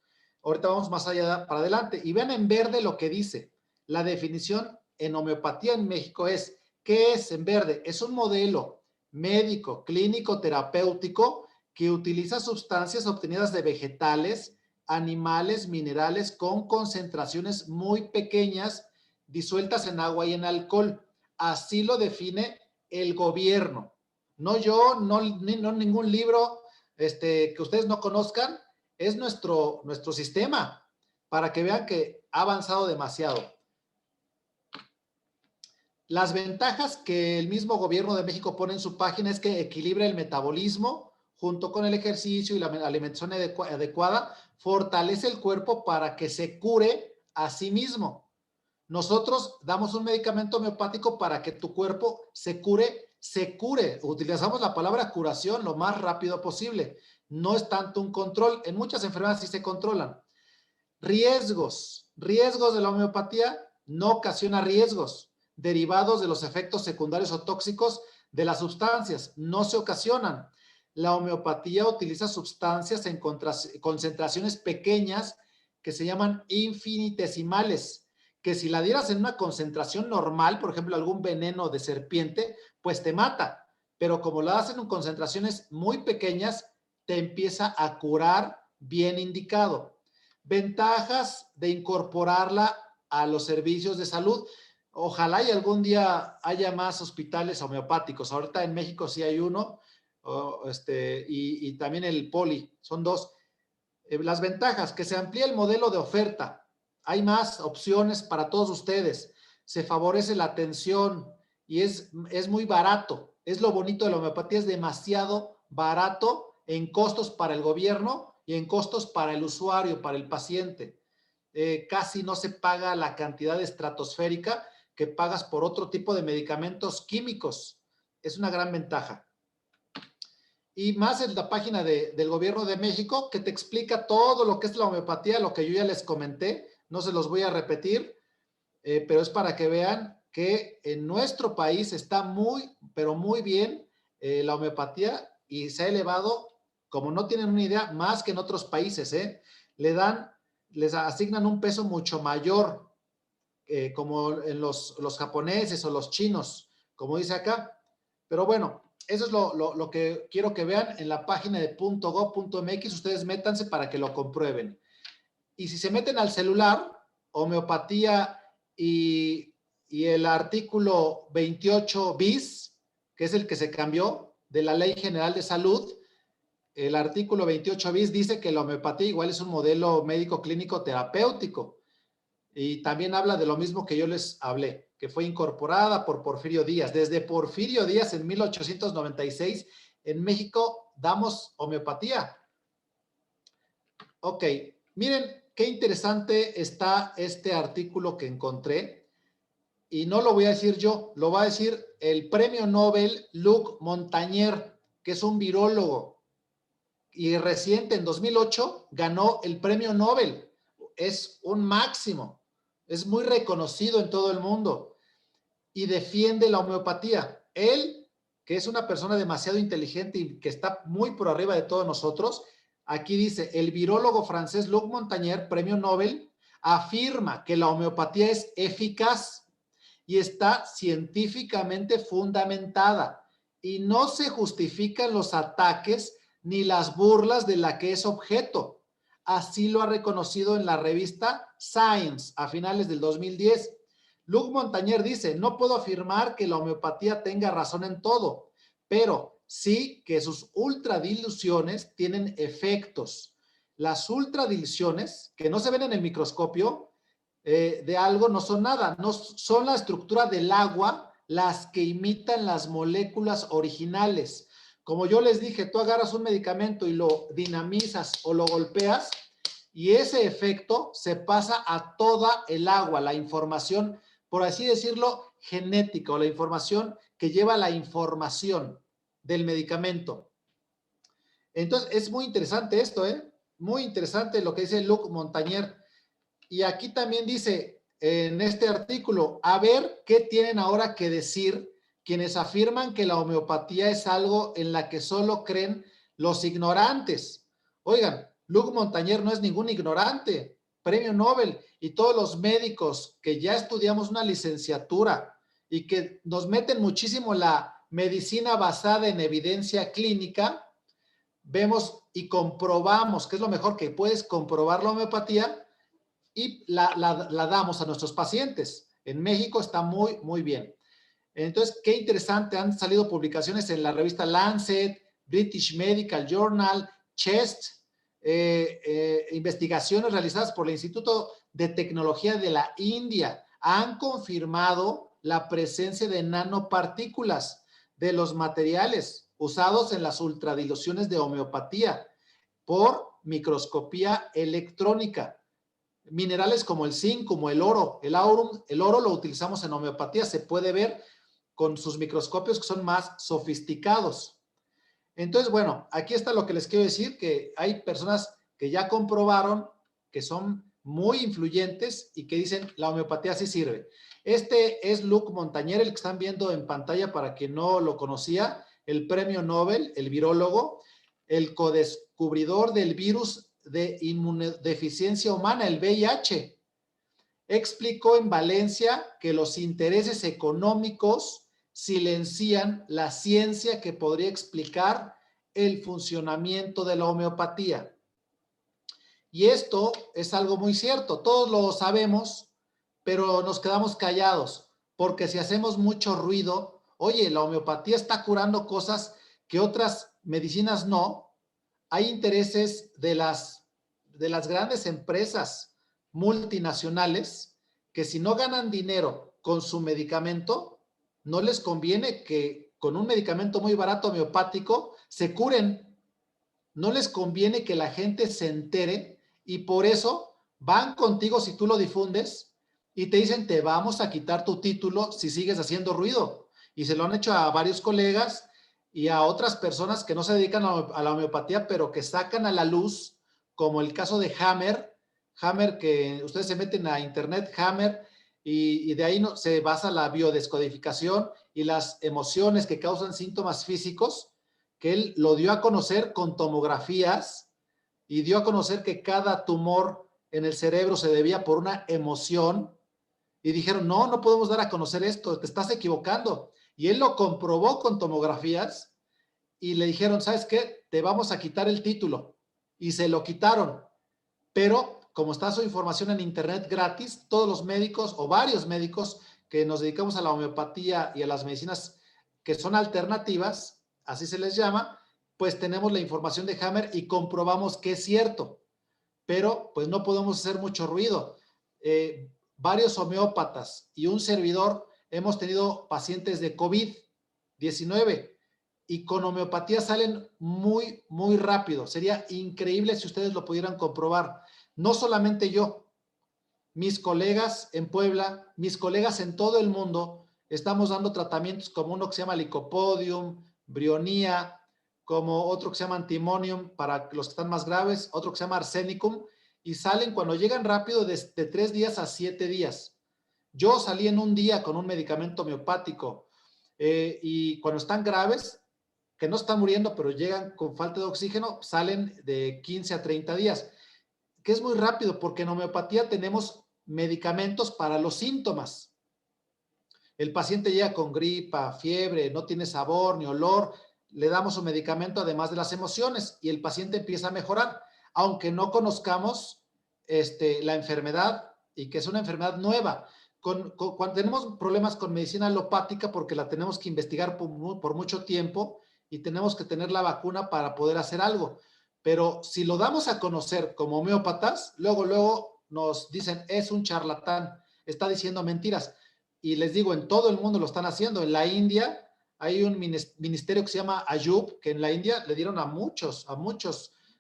Ahorita vamos más allá para adelante. Y vean en verde lo que dice. La definición en homeopatía en México es, ¿qué es en verde? Es un modelo médico, clínico, terapéutico que utiliza sustancias obtenidas de vegetales, animales, minerales con concentraciones muy pequeñas disueltas en agua y en alcohol. Así lo define el gobierno. No yo, no ningún libro que ustedes no conozcan. Es nuestro sistema para que vean que ha avanzado demasiado. Las ventajas que el mismo gobierno de México pone en su página es que equilibra el metabolismo junto con el ejercicio y la alimentación adecuada, fortalece el cuerpo para que se cure a sí mismo. Nosotros damos un medicamento homeopático para que tu cuerpo se cure. Utilizamos la palabra curación lo más rápido posible. No es tanto un control. En muchas enfermedades sí se controlan. Riesgos de la homeopatía: no ocasiona riesgos derivados de los efectos secundarios o tóxicos de las sustancias. No se ocasionan. La homeopatía utiliza sustancias en concentraciones pequeñas que se llaman infinitesimales, que si la dieras en una concentración normal, por ejemplo, algún veneno de serpiente, pues te mata. Pero como la das en concentraciones muy pequeñas, te empieza a curar bien indicado. Ventajas de incorporarla a los servicios de salud. Ojalá y algún día haya más hospitales homeopáticos. Ahorita en México sí hay uno, y también el Poli, son dos. Las ventajas: que se amplía el modelo de oferta. Hay más opciones para todos ustedes. Se favorece la atención y es muy barato. Es lo bonito de la homeopatía, es demasiado barato en costos para el gobierno y en costos para el usuario, para el paciente. Casi no se paga la cantidad estratosférica que pagas por otro tipo de medicamentos químicos. Es una gran ventaja. Y más en la página del Gobierno de México, que te explica todo lo que es la homeopatía, lo que yo ya les comenté. No se los voy a repetir, pero es para que vean que en nuestro país está muy, pero muy bien la homeopatía y se ha elevado, como no tienen una idea, más que en otros países. Les asignan un peso mucho mayor, como en los japoneses o los chinos, como dice acá. Pero bueno, eso es lo que quiero que vean en la página de .gov.mx. Ustedes métanse para que lo comprueben. Y si se meten al celular, homeopatía y el artículo 28 bis, que es el que se cambió de la Ley General de Salud, el artículo 28 bis dice que la homeopatía igual es un modelo médico clínico terapéutico. Y también habla de lo mismo que yo les hablé, que fue incorporada por Porfirio Díaz. Desde Porfirio Díaz en 1896 en México damos homeopatía. Ok, miren qué interesante está este artículo que encontré. Y no lo voy a decir yo, lo va a decir el premio Nobel Luc Montagnier, que es un virólogo. Y reciente, en 2008, ganó el premio Nobel. Es un máximo. Es muy reconocido en todo el mundo y defiende la homeopatía. Él, que es una persona demasiado inteligente y que está muy por arriba de todos nosotros, Aquí dice, el virólogo francés Luc Montagnier, premio Nobel, afirma que la homeopatía es eficaz y está científicamente fundamentada y no se justifican los ataques ni las burlas de la que es objeto. Así lo ha reconocido en la revista Science a finales del 2010. Luc Montagnier dice, no puedo afirmar que la homeopatía tenga razón en todo, pero sí que sus ultradiluciones tienen efectos. Las ultradiluciones, que no se ven en el microscopio, de algo no son nada, no son la estructura del agua las que imitan las moléculas originales. Como yo les dije, tú agarras un medicamento y lo dinamizas o lo golpeas y ese efecto se pasa a toda el agua, la información, por así decirlo, genética o la información que lleva la información del medicamento. Entonces, es muy interesante esto, muy interesante lo que dice Luc Montagnier. Y aquí también dice en este artículo, a ver qué tienen ahora que decir quienes afirman que la homeopatía es algo en la que solo creen los ignorantes. Oigan, Luc Montagnier no es ningún ignorante, premio Nobel, y todos los médicos que ya estudiamos una licenciatura y que nos meten muchísimo la medicina basada en evidencia clínica, vemos y comprobamos, que es lo mejor que puedes comprobar la homeopatía, y la damos a nuestros pacientes. En México está muy, muy bien. Entonces, qué interesante, han salido publicaciones en la revista Lancet, British Medical Journal, Chest, investigaciones realizadas por el Instituto de Tecnología de la India han confirmado la presencia de nanopartículas de los materiales usados en las ultradiluciones de homeopatía por microscopía electrónica. Minerales como el zinc, como el oro. El oro lo utilizamos en homeopatía, se puede ver con sus microscopios que son más sofisticados. Entonces, bueno, aquí está lo que les quiero decir, que hay personas que ya comprobaron que son muy influyentes y que dicen la homeopatía sí sirve. Este es Luc Montagnier, el que están viendo en pantalla para quien no lo conocía, el premio Nobel, el virólogo, el codescubridor del virus de inmunodeficiencia humana, el VIH. Explicó en Valencia que los intereses económicos silencian la ciencia que podría explicar el funcionamiento de la homeopatía. Y esto es algo muy cierto, todos lo sabemos, pero nos quedamos callados, porque si hacemos mucho ruido, oye, la homeopatía está curando cosas que otras medicinas no. Hay intereses de las grandes empresas multinacionales que si no ganan dinero con su medicamento, no les conviene que con un medicamento muy barato homeopático se curen. No les conviene que la gente se entere y por eso van contigo si tú lo difundes y te dicen te vamos a quitar tu título si sigues haciendo ruido. Y se lo han hecho a varios colegas y a otras personas que no se dedican a la homeopatía, pero que sacan a la luz, como el caso de Hammer, que ustedes se meten a internet, Hammer, y de ahí no, se basa la biodescodificación y las emociones que causan síntomas físicos, que él lo dio a conocer con tomografías y dio a conocer que cada tumor en el cerebro se debía por una emoción y dijeron, no, no podemos dar a conocer esto, te estás equivocando. Y él lo comprobó con tomografías y le dijeron, ¿sabes qué? Te vamos a quitar el título. Y se lo quitaron. Pero como está su información en internet gratis, todos los médicos o varios médicos que nos dedicamos a la homeopatía y a las medicinas que son alternativas, así se les llama, pues tenemos la información de Hammer y comprobamos que es cierto. Pero pues no podemos hacer mucho ruido. Varios homeópatas y un servidor hemos tenido pacientes de COVID-19 y con homeopatía salen muy, muy rápido. Sería increíble si ustedes lo pudieran comprobar. No solamente yo, mis colegas en Puebla, mis colegas en todo el mundo, estamos dando tratamientos como uno que se llama Lycopodium, Brionía, como otro que se llama Antimonium para los que están más graves, otro que se llama Arsenicum, y salen cuando llegan rápido de 3 días a 7 días. Yo salí en un día con un medicamento homeopático y cuando están graves, que no están muriendo, pero llegan con falta de oxígeno, salen de 15 a 30 días, que es muy rápido porque en homeopatía tenemos medicamentos para los síntomas. El paciente llega con gripa, fiebre, no tiene sabor ni olor, le damos un medicamento además de las emociones y el paciente empieza a mejorar, aunque no conozcamos la enfermedad y que es una enfermedad nueva. Cuando tenemos problemas con medicina alopática, porque la tenemos que investigar por mucho tiempo y tenemos que tener la vacuna para poder hacer algo. Pero si lo damos a conocer como homeópatas, luego nos dicen, es un charlatán, está diciendo mentiras. Y les digo, en todo el mundo lo están haciendo. En la India hay un ministerio que se llama Ayub, que en la India le dieron a muchos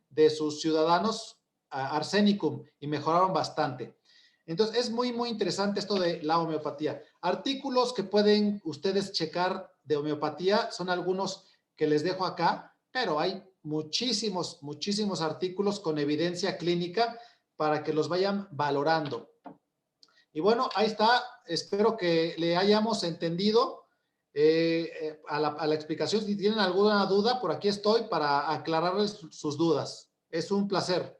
de sus ciudadanos arsenicum y mejoraron bastante. Entonces, es muy, muy interesante esto de la homeopatía. Artículos que pueden ustedes checar de homeopatía son algunos que les dejo acá, pero hay muchísimos artículos con evidencia clínica para que los vayan valorando. Y bueno, ahí está. Espero que le hayamos entendido a la explicación. Si tienen alguna duda, por aquí estoy para aclararles sus dudas. Es un placer.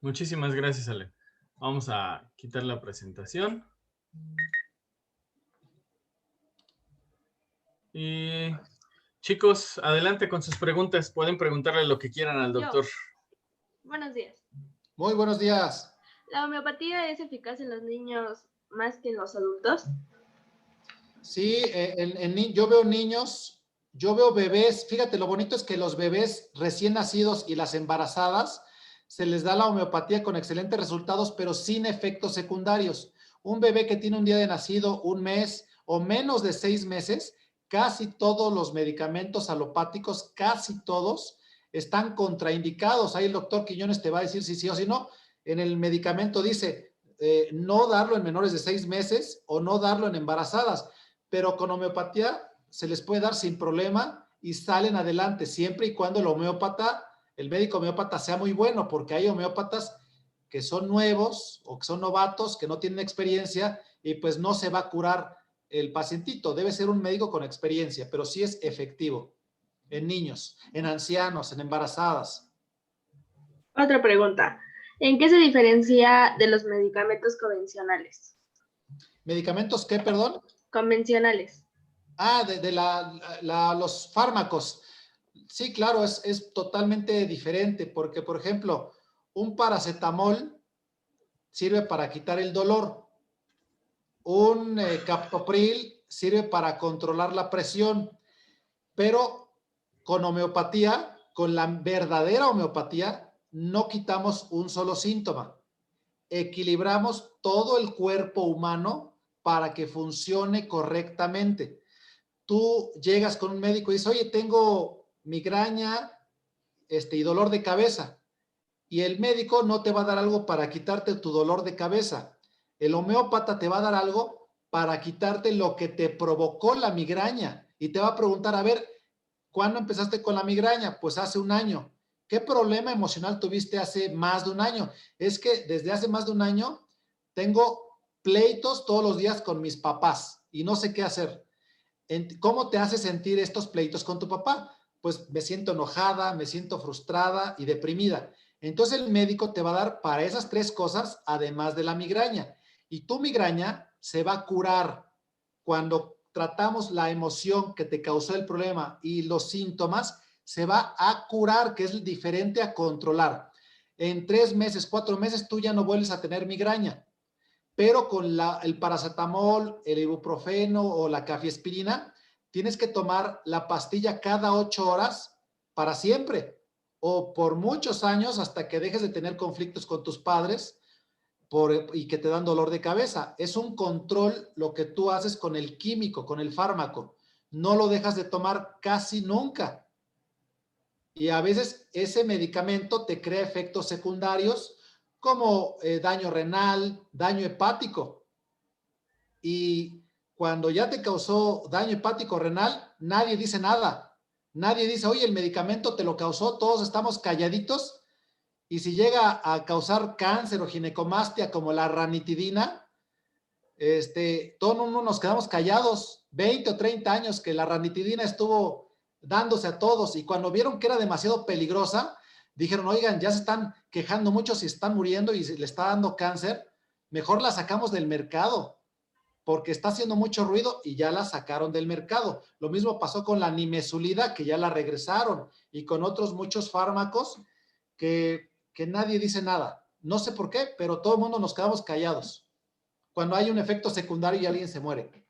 Muchísimas gracias, Ale. Vamos a quitar la presentación. Y chicos, adelante con sus preguntas. Pueden preguntarle lo que quieran al doctor. Buenos días. Muy buenos días. ¿La homeopatía es eficaz en los niños más que en los adultos? Sí, yo veo niños, yo veo bebés. Fíjate, lo bonito es que los bebés recién nacidos y las embarazadas se les da la homeopatía con excelentes resultados, pero sin efectos secundarios. Un bebé que tiene un día de nacido, un mes o menos de 6 meses, casi todos los medicamentos alopáticos, casi todos, están contraindicados. Ahí el doctor Quiñones te va a decir si sí o si no. En el medicamento dice no darlo en menores de 6 meses o no darlo en embarazadas, pero con homeopatía se les puede dar sin problema y salen adelante, siempre y cuando el médico homeópata sea muy bueno, porque hay homeópatas que son nuevos o que son novatos, que no tienen experiencia y pues no se va a curar el pacientito. Debe ser un médico con experiencia, pero sí es efectivo en niños, en ancianos, en embarazadas. Otra pregunta. ¿En qué se diferencia de los medicamentos convencionales? ¿Medicamentos qué, perdón? Convencionales. De los fármacos. Sí, claro, es totalmente diferente porque, por ejemplo, un paracetamol sirve para quitar el dolor. Un captopril sirve para controlar la presión, pero con homeopatía, con la verdadera homeopatía, no quitamos un solo síntoma. Equilibramos todo el cuerpo humano para que funcione correctamente. Tú llegas con un médico y dices, oye, tengo migraña y dolor de cabeza. Y el médico no te va a dar algo para quitarte tu dolor de cabeza. El homeópata te va a dar algo para quitarte lo que te provocó la migraña. Y te va a preguntar, a ver, ¿cuándo empezaste con la migraña? Pues hace un año. ¿Qué problema emocional tuviste hace más de un año? Es que desde hace más de un año tengo pleitos todos los días con mis papás y no sé qué hacer. ¿Cómo te hace sentir estos pleitos con tu papá? Pues me siento enojada, me siento frustrada y deprimida. Entonces el médico te va a dar para esas 3 cosas, además de la migraña. Y tu migraña se va a curar cuando tratamos la emoción que te causó el problema y los síntomas, se va a curar, que es diferente a controlar. En 3 meses, 4 meses, tú ya no vuelves a tener migraña. Pero con el paracetamol, el ibuprofeno o la cafeaspirina, tienes que tomar la pastilla cada 8 horas para siempre o por muchos años hasta que dejes de tener conflictos con tus padres y que te dan dolor de cabeza. Es un control lo que tú haces con el químico, con el fármaco. No lo dejas de tomar casi nunca. Y a veces ese medicamento te crea efectos secundarios como daño renal, daño hepático. Y cuando ya te causó daño hepático renal, nadie dice nada. Nadie dice, oye, el medicamento te lo causó, todos estamos calladitos Y si llega a causar cáncer o ginecomastia como la ranitidina, todo el mundo nos quedamos callados. 20 o 30 años que la ranitidina estuvo dándose a todos, y cuando vieron que era demasiado peligrosa, dijeron, oigan, ya se están quejando mucho si están muriendo y le está dando cáncer, mejor la sacamos del mercado, porque está haciendo mucho ruido, y ya la sacaron del mercado. Lo mismo pasó con la nimesulida, que ya la regresaron, y con otros muchos fármacos que nadie dice nada. No sé por qué, pero todo el mundo nos quedamos callados cuando hay un efecto secundario y alguien se muere.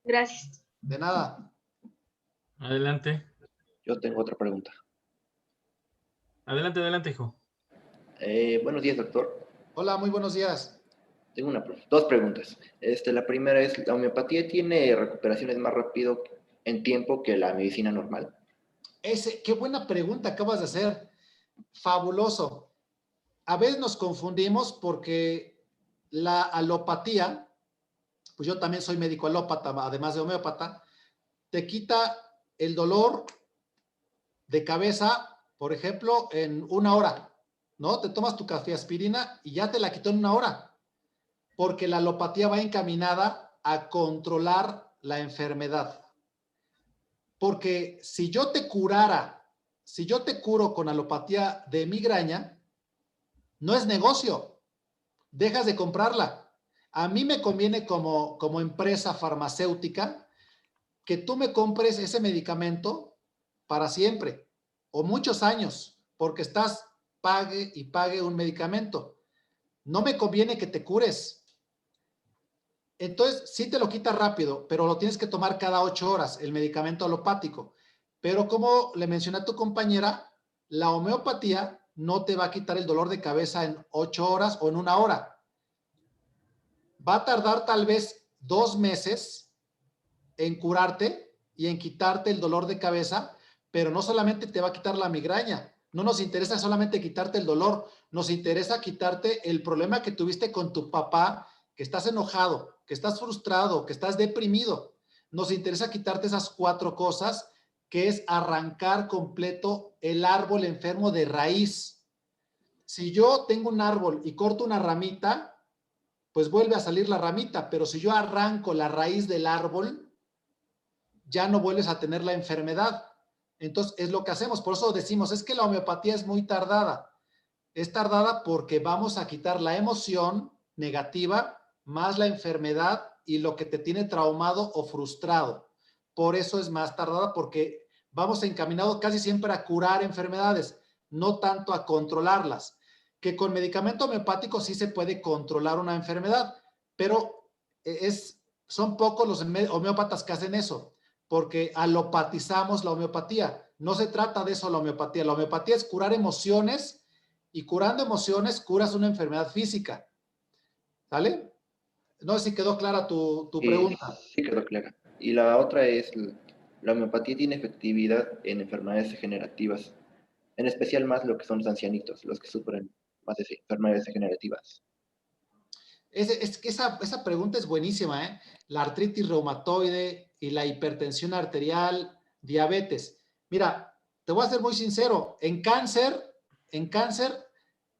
Gracias. De nada. Adelante. Yo tengo otra pregunta. Adelante, adelante, hijo. Buenos días, doctor. Hola, muy buenos días. Tengo dos preguntas. La primera es, ¿la homeopatía tiene recuperaciones más rápido en tiempo que la medicina normal? Qué buena pregunta acabas de hacer. Fabuloso. A veces nos confundimos porque la alopatía, pues yo también soy médico alópata, además de homeópata, te quita el dolor de cabeza, por ejemplo, en 1 hora, ¿no? Te tomas tu cafeaspirina y ya te la quitó en 1 hora, porque la alopatía va encaminada a controlar la enfermedad. Porque si yo te curo con alopatía de migraña, no es negocio, dejas de comprarla. A mí me conviene como empresa farmacéutica que tú me compres ese medicamento para siempre o muchos años, porque estás pague y pague un medicamento. No me conviene que te cures. Entonces, sí te lo quita rápido, pero lo tienes que tomar cada 8 horas, el medicamento alopático. Pero como le mencioné a tu compañera, la homeopatía no te va a quitar el dolor de cabeza en 8 horas o en 1 hora. Va a tardar tal vez 2 meses en curarte y en quitarte el dolor de cabeza, pero no solamente te va a quitar la migraña. No nos interesa solamente quitarte el dolor, nos interesa quitarte el problema que tuviste con tu papá, que estás enojado, que estás frustrado, que estás deprimido. Nos interesa quitarte esas 4 cosas, que es arrancar completo el árbol enfermo de raíz. Si yo tengo un árbol y corto una ramita, pues vuelve a salir la ramita, pero si yo arranco la raíz del árbol, ya no vuelves a tener la enfermedad. Entonces, es lo que hacemos. Por eso decimos, es que la homeopatía es muy tardada. Es tardada porque vamos a quitar la emoción negativa más la enfermedad y lo que te tiene traumado o frustrado. Por eso es más tardada, porque vamos encaminados casi siempre a curar enfermedades, no tanto a controlarlas. Que con medicamento homeopático sí se puede controlar una enfermedad, pero son pocos los homeópatas que hacen eso, porque alopatizamos la homeopatía. No se trata de eso la homeopatía. La homeopatía es curar emociones, y curando emociones curas una enfermedad física. ¿Sale? No sé si quedó clara tu pregunta. Sí, quedó clara. Y la otra es, ¿la homeopatía tiene efectividad en enfermedades degenerativas? En especial más lo que son los ancianitos, los que sufren más de enfermedades degenerativas. Es que esa pregunta es buenísima, ¿eh? La artritis reumatoide y la hipertensión arterial, diabetes. Mira, te voy a ser muy sincero, en cáncer,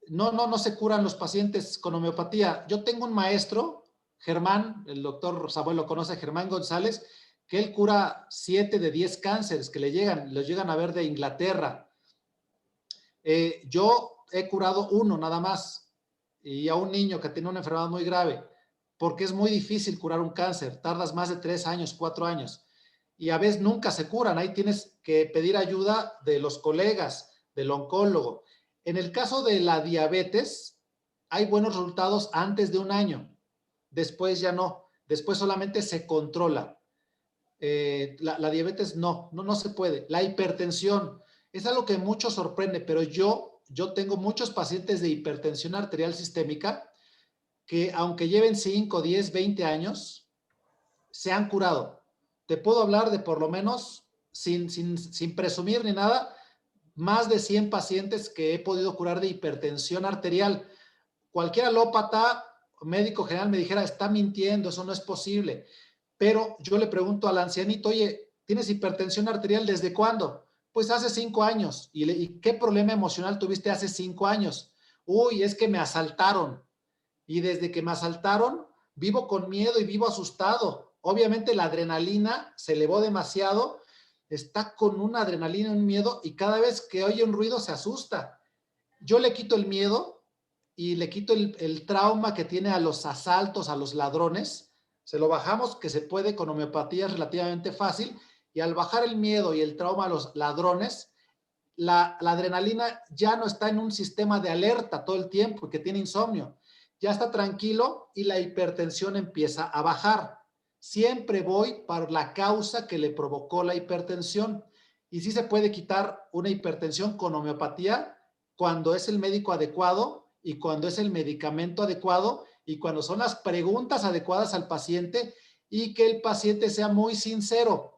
no se curan los pacientes con homeopatía. Yo tengo un maestro, Germán, el doctor Samuel lo conoce, Germán González, que él cura 7 de 10 cánceres que los llegan a ver de Inglaterra. Yo he curado 1 nada más, y a un niño que tiene una enfermedad muy grave, porque es muy difícil curar un cáncer, tardas más de 3 años, 4 años, y a veces nunca se curan, ahí tienes que pedir ayuda de los colegas, del oncólogo. En el caso de la diabetes, hay buenos resultados antes de 1 año, después ya no, después solamente se controla. La diabetes no se puede. La hipertensión es algo que mucho sorprende, pero yo tengo muchos pacientes de hipertensión arterial sistémica que, aunque lleven 5, 10, 20 años, se han curado. Te puedo hablar de por lo menos, sin presumir ni nada, más de 100 pacientes que he podido curar de hipertensión arterial. Cualquier alópata, médico general, me dijera, está mintiendo, eso no es posible. Pero yo le pregunto al ancianito, oye, ¿tienes hipertensión arterial desde cuándo? Pues hace 5 años. ¿Y qué problema emocional tuviste hace 5 años? Uy, es que me asaltaron. Y desde que me asaltaron, vivo con miedo y vivo asustado. Obviamente la adrenalina se elevó demasiado, está con una adrenalina, un miedo, y cada vez que oye un ruido se asusta. Yo le quito el miedo y le quito el trauma que tiene a los asaltos, a los ladrones. Se lo bajamos, que se puede con homeopatía, es relativamente fácil. Y al bajar el miedo y el trauma a los ladrones, la adrenalina ya no está en un sistema de alerta todo el tiempo, que tiene insomnio. Ya está tranquilo y la hipertensión empieza a bajar. Siempre voy por la causa que le provocó la hipertensión. Y sí se puede quitar una hipertensión con homeopatía cuando es el médico adecuado y cuando es el medicamento adecuado y cuando son las preguntas adecuadas al paciente y que el paciente sea muy sincero.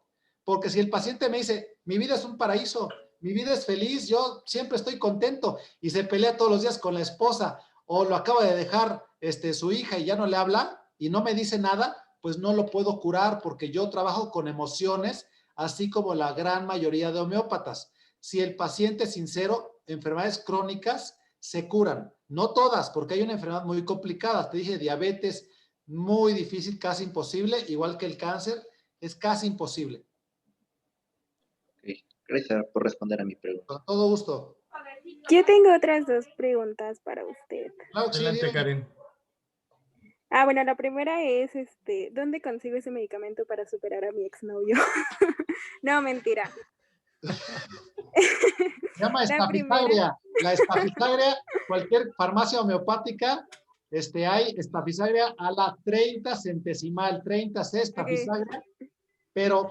Porque si el paciente me dice, mi vida es un paraíso, mi vida es feliz, yo siempre estoy contento y se pelea todos los días con la esposa o lo acaba de dejar su hija y ya no le habla y no me dice nada, pues no lo puedo curar porque yo trabajo con emociones, así como la gran mayoría de homeópatas. Si el paciente es sincero, enfermedades crónicas se curan. No todas, porque hay una enfermedad muy complicada. Te dije, diabetes, muy difícil, casi imposible, igual que el cáncer, es casi imposible. Okay. Gracias por responder a mi pregunta. Con todo gusto. Yo tengo otras 2 preguntas para usted. Claro que sí, Adelante, dime. Karen. Bueno, la primera es, ¿dónde consigo ese medicamento para superar a mi exnovio? No, mentira. Se llama La primera, estafisagria. La estafisagria, cualquier farmacia homeopática, hay estafisagria a la 30 centesimal, 30 C ok, estafisagria. Pero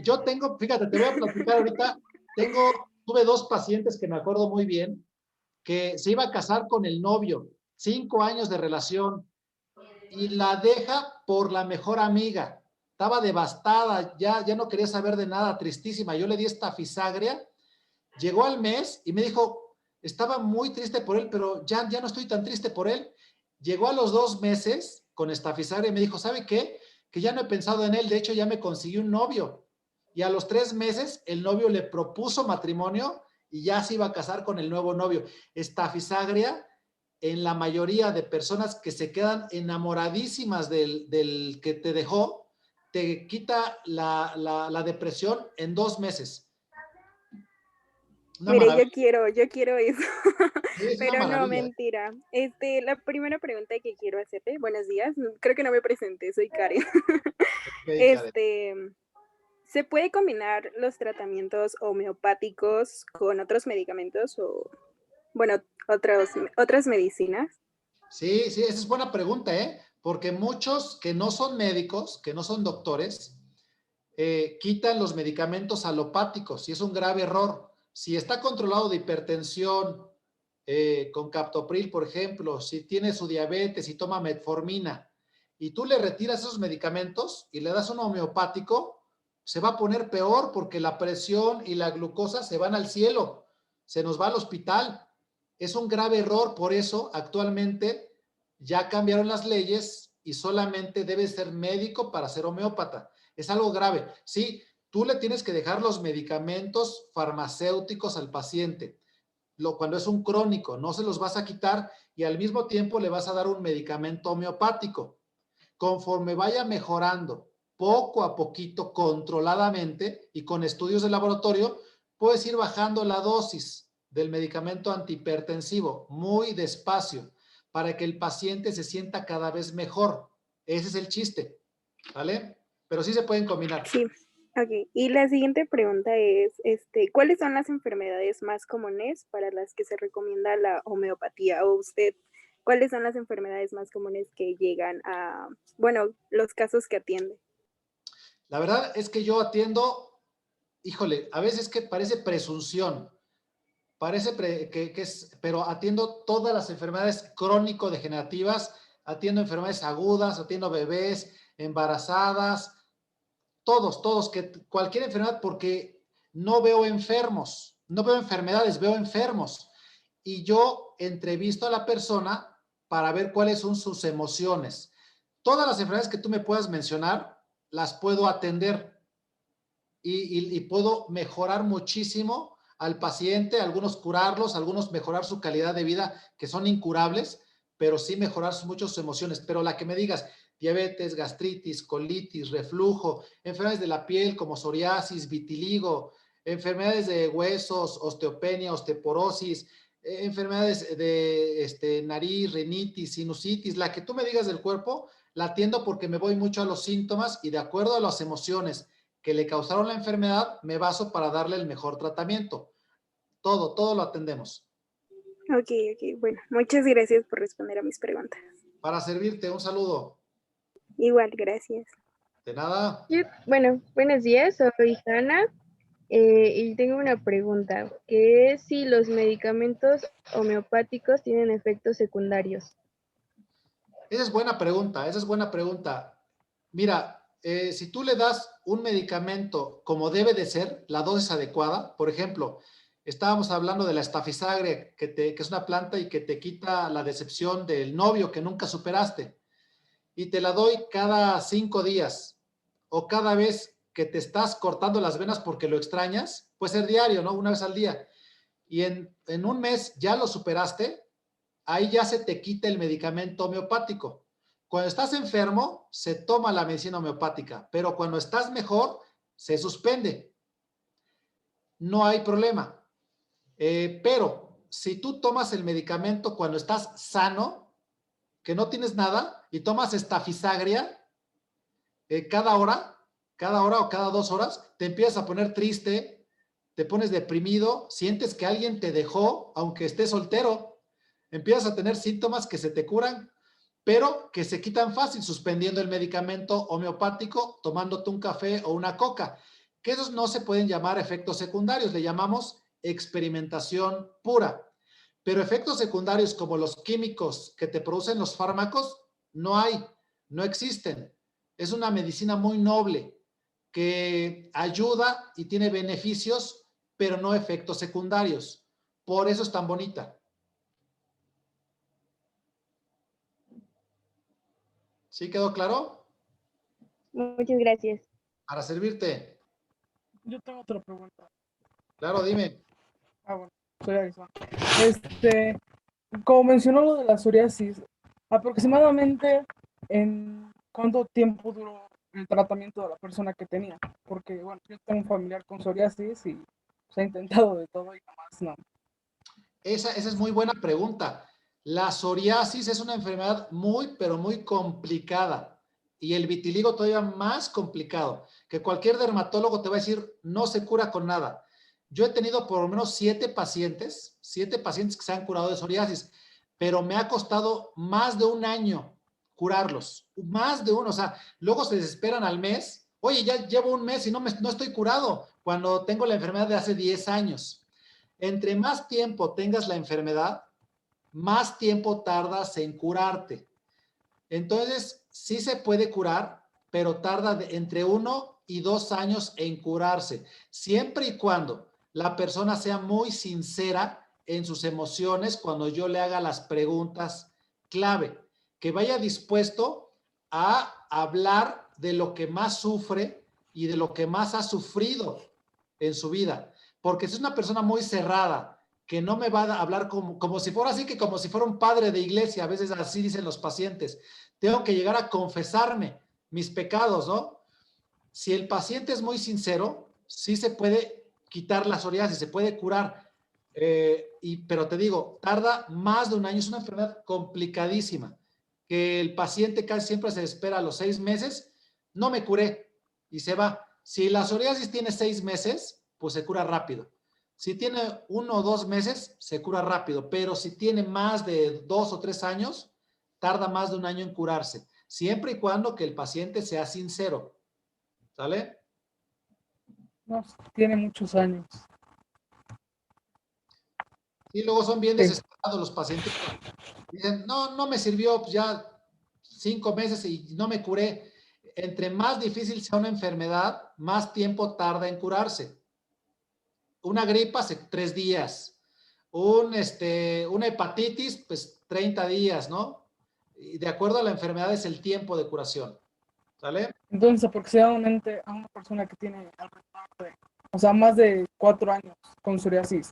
yo tengo, fíjate, te voy a platicar ahorita, tuve 2 pacientes que me acuerdo muy bien, que se iba a casar con el novio, 5 años de relación, y la deja por la mejor amiga. Estaba devastada, ya no quería saber de nada, tristísima. Yo le di estafisagria. Llegó al mes y me dijo, estaba muy triste por él, pero ya no estoy tan triste por él. Llegó a los 2 meses con estafisagria y me dijo, ¿sabe qué? Que ya no he pensado en él, de hecho ya me conseguí un novio. Y a los 3 meses el novio le propuso matrimonio y ya se iba a casar con el nuevo novio. Estafisagria, en la mayoría de personas que se quedan enamoradísimas del que te dejó, te quita la depresión en 2 meses. Una mire, maravilla. yo quiero eso. Es una Pero no, maravilla. mentira. La primera pregunta que quiero hacerte, buenos días, creo que no me presenté, soy Karen. Okay, Karen. ¿Se puede combinar los tratamientos homeopáticos con otros medicamentos o, bueno, otras medicinas? Sí, esa es buena pregunta, ¿eh? Porque muchos que no son médicos, que no son doctores, quitan los medicamentos alopáticos y es un grave error. Si está controlado de hipertensión, con captopril, por ejemplo, si tiene su diabetes y toma metformina y tú le retiras esos medicamentos y le das un homeopático, se va a poner peor porque la presión y la glucosa se van al cielo, se nos va al hospital. Es un grave error, por eso actualmente ya cambiaron las leyes y solamente debes ser médico para ser homeópata. Es algo grave. Sí, tú le tienes que dejar los medicamentos farmacéuticos al paciente. Cuando es un crónico, no se los vas a quitar y al mismo tiempo le vas a dar un medicamento homeopático. Conforme vaya mejorando, poco a poquito, controladamente y con estudios de laboratorio, puedes ir bajando la dosis del medicamento antihipertensivo muy despacio para que el paciente se sienta cada vez mejor. Ese es el chiste, ¿vale? Pero sí se pueden combinar. Sí, ok. Y la siguiente pregunta es, ¿cuáles son las enfermedades más comunes para las que se recomienda la homeopatía? O usted, ¿cuáles son las enfermedades más comunes que llegan a, bueno, los casos que atiende? La verdad es que yo atiendo, híjole, a veces que parece presunción, que es, pero atiendo todas las enfermedades crónico-degenerativas, atiendo enfermedades agudas, atiendo bebés, embarazadas, todos, que cualquier enfermedad, porque no veo enfermos, no veo enfermedades, veo enfermos. Y yo entrevisto a la persona para ver cuáles son sus emociones. Todas las enfermedades que tú me puedas mencionar, las puedo atender. y puedo mejorar muchísimo al paciente, algunos curarlos, algunos mejorar su calidad de vida, que son incurables, pero sí mejorar mucho sus emociones. Pero la que me digas, diabetes, gastritis, colitis, reflujo, enfermedades de la piel como psoriasis, vitiligo, enfermedades de huesos, osteopenia, osteoporosis, enfermedades de nariz, rinitis, sinusitis, la que tú me digas del cuerpo, la atiendo porque me voy mucho a los síntomas y de acuerdo a las emociones que le causaron la enfermedad, me baso para darle el mejor tratamiento. Todo lo atendemos. Ok, ok. Bueno, muchas gracias por responder a mis preguntas. Para servirte, un saludo. Igual, gracias. De nada. Bueno, buenos días, soy Hanna y tengo una pregunta, que es si los medicamentos homeopáticos tienen efectos secundarios. Esa es buena pregunta. Mira, si tú le das un medicamento como debe de ser, la dosis adecuada, por ejemplo, estábamos hablando de la estafisagre, que es una planta y que te quita la decepción del novio que nunca superaste, y te la doy cada 5 días, o cada vez que te estás cortando las venas porque lo extrañas, puede ser diario, ¿no? Una vez al día, y en un mes ya lo superaste, ahí ya se te quita el medicamento homeopático. Cuando estás enfermo, se toma la medicina homeopática, pero cuando estás mejor, se suspende. No hay problema. Pero si tú tomas el medicamento cuando estás sano, que no tienes nada, y tomas estafisagria cada hora o cada 2 horas, te empiezas a poner triste, te pones deprimido, sientes que alguien te dejó, aunque estés soltero, empiezas a tener síntomas que se te curan, pero que se quitan fácil suspendiendo el medicamento homeopático, tomándote un café o una coca, que esos no se pueden llamar efectos secundarios, le llamamos experimentación pura. Pero efectos secundarios como los químicos que te producen los fármacos, no hay, no existen. Es una medicina muy noble que ayuda y tiene beneficios, pero no efectos secundarios. Por eso es tan bonita. ¿Sí quedó claro? Muchas gracias. Para servirte. Yo tengo otra pregunta. Claro, dime. Bueno, soy Arizona. Como mencionó lo de la psoriasis, aproximadamente ¿en cuánto tiempo duró el tratamiento de la persona que tenía? Porque, bueno, yo tengo un familiar con psoriasis y se ha intentado de todo y jamás no. Esa es muy buena pregunta. La psoriasis es una enfermedad muy, pero muy complicada. Y el vitiligo todavía más complicado, que cualquier dermatólogo te va a decir, no se cura con nada. Yo he tenido por lo menos 7 pacientes que se han curado de psoriasis, pero me ha costado más de un año curarlos. Más de uno, o sea, luego se desesperan al mes. Oye, ya llevo un mes y no estoy curado, cuando tengo la enfermedad de hace 10 años. Entre más tiempo tengas la enfermedad, más tiempo tardas en curarte. Entonces, sí se puede curar, pero tarda entre 1 y 2 años en curarse, siempre y cuando la persona sea muy sincera en sus emociones cuando yo le haga las preguntas clave, que vaya dispuesto a hablar de lo que más sufre y de lo que más ha sufrido en su vida. Porque si es una persona muy cerrada, que no me va a hablar como si fuera así, que como si fuera un padre de iglesia, a veces así dicen los pacientes, tengo que llegar a confesarme mis pecados, ¿no? Si el paciente es muy sincero, sí se puede quitar la psoriasis, se puede curar, pero te digo, tarda más de un año, es una enfermedad complicadísima, que el paciente casi siempre se espera a los 6 meses, no me curé y se va. Si la psoriasis tiene 6 meses, pues se cura rápido. Si tiene 1 o 2 meses, se cura rápido, pero si tiene más de 2 o 3 años, tarda más de un año en curarse, siempre y cuando que el paciente sea sincero. ¿Sale? No, tiene muchos años. Y luego son bien desesperados los pacientes. Dicen, no me sirvió, pues ya 5 meses y no me curé. Entre más difícil sea una enfermedad, más tiempo tarda en curarse. Una gripa, 3 días. Una hepatitis, pues 30 días, ¿no? Y de acuerdo a la enfermedad es el tiempo de curación. ¿Sale? Entonces, aproximadamente a una persona que tiene alrededor de, o sea, más de 4 años con psoriasis,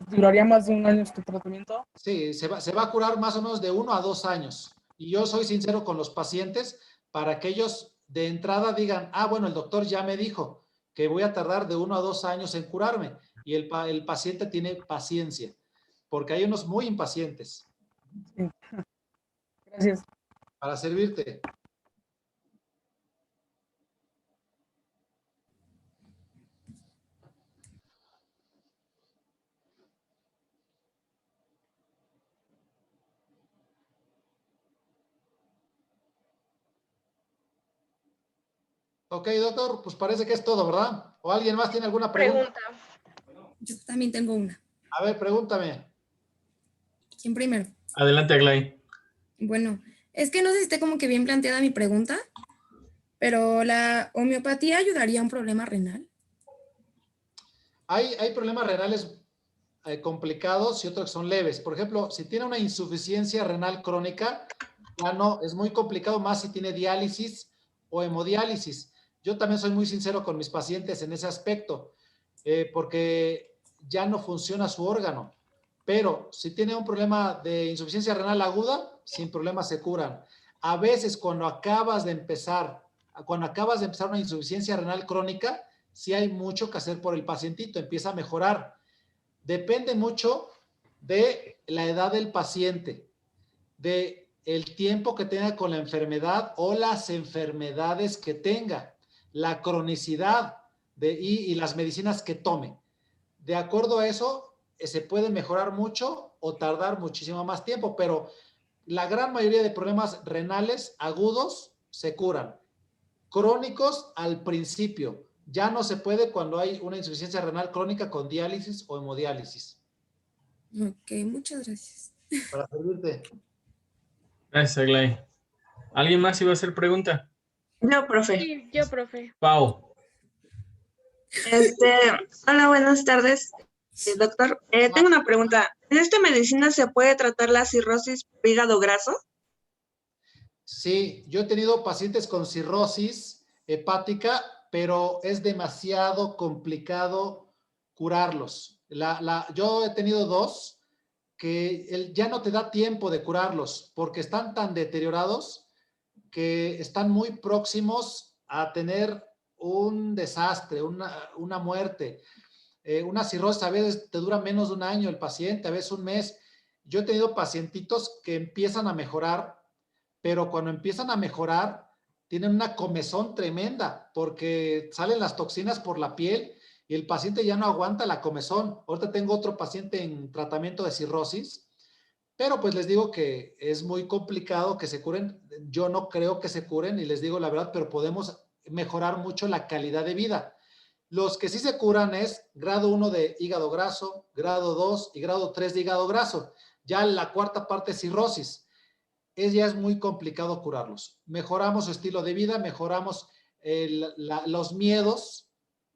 ¿duraría más de un año este tratamiento? Sí, se va a curar más o menos de 1 a 2 años. Y yo soy sincero con los pacientes para que ellos de entrada digan, ah, bueno, el doctor ya me dijo que voy a tardar de 1 a 2 años en curarme. Y el paciente tiene paciencia, porque hay unos muy impacientes. Sí. Gracias. Para servirte. Ok, doctor, pues parece que es todo, ¿verdad? ¿O alguien más tiene alguna pregunta? Yo también tengo una. A ver, pregúntame. ¿Quién primero? Adelante, Aglay. Bueno, es que no sé si esté como que bien planteada mi pregunta, pero ¿la homeopatía ayudaría a un problema renal? Hay problemas renales complicados y otros que son leves. Por ejemplo, si tiene una insuficiencia renal crónica, ya no, es muy complicado más si tiene diálisis o hemodiálisis. Yo también soy muy sincero con mis pacientes en ese aspecto, porque ya no funciona su órgano. Pero si tiene un problema de insuficiencia renal aguda, sin problema se curan. A veces cuando acabas de empezar una insuficiencia renal crónica, sí hay mucho que hacer por el pacientito, empieza a mejorar. Depende mucho de la edad del paciente, de el tiempo que tenga con la enfermedad o las enfermedades que tenga, la cronicidad y las medicinas que tome. De acuerdo a eso, se puede mejorar mucho o tardar muchísimo más tiempo, pero la gran mayoría de problemas renales agudos se curan. Crónicos al principio. Ya no se puede cuando hay una insuficiencia renal crónica con diálisis o hemodiálisis. Ok, muchas gracias. Para servirte. Gracias, Aglay. ¿Alguien más iba a hacer pregunta? Yo, profe. Sí, yo, profe. Pau. Hola, buenas tardes, doctor. Tengo una pregunta. ¿En esta medicina se puede tratar la cirrosis por hígado graso? Sí, yo he tenido pacientes con cirrosis hepática, pero es demasiado complicado curarlos. Yo he tenido 2 que ya no te da tiempo de curarlos porque están tan deteriorados que están muy próximos a tener un desastre, una muerte. Una cirrosis a veces te dura menos de un año el paciente, a veces un mes. Yo he tenido pacientitos que empiezan a mejorar, pero cuando empiezan a mejorar, tienen una comezón tremenda porque salen las toxinas por la piel y el paciente ya no aguanta la comezón. Ahorita tengo otro paciente en tratamiento de cirrosis, pero pues les digo que es muy complicado que se curen. Yo no creo que se curen y les digo la verdad, pero podemos mejorar mucho la calidad de vida. Los que sí se curan es grado 1 de hígado graso, grado 2 y grado 3 de hígado graso. Ya la cuarta parte es cirrosis. Ya es muy complicado curarlos. Mejoramos su estilo de vida, mejoramos los miedos,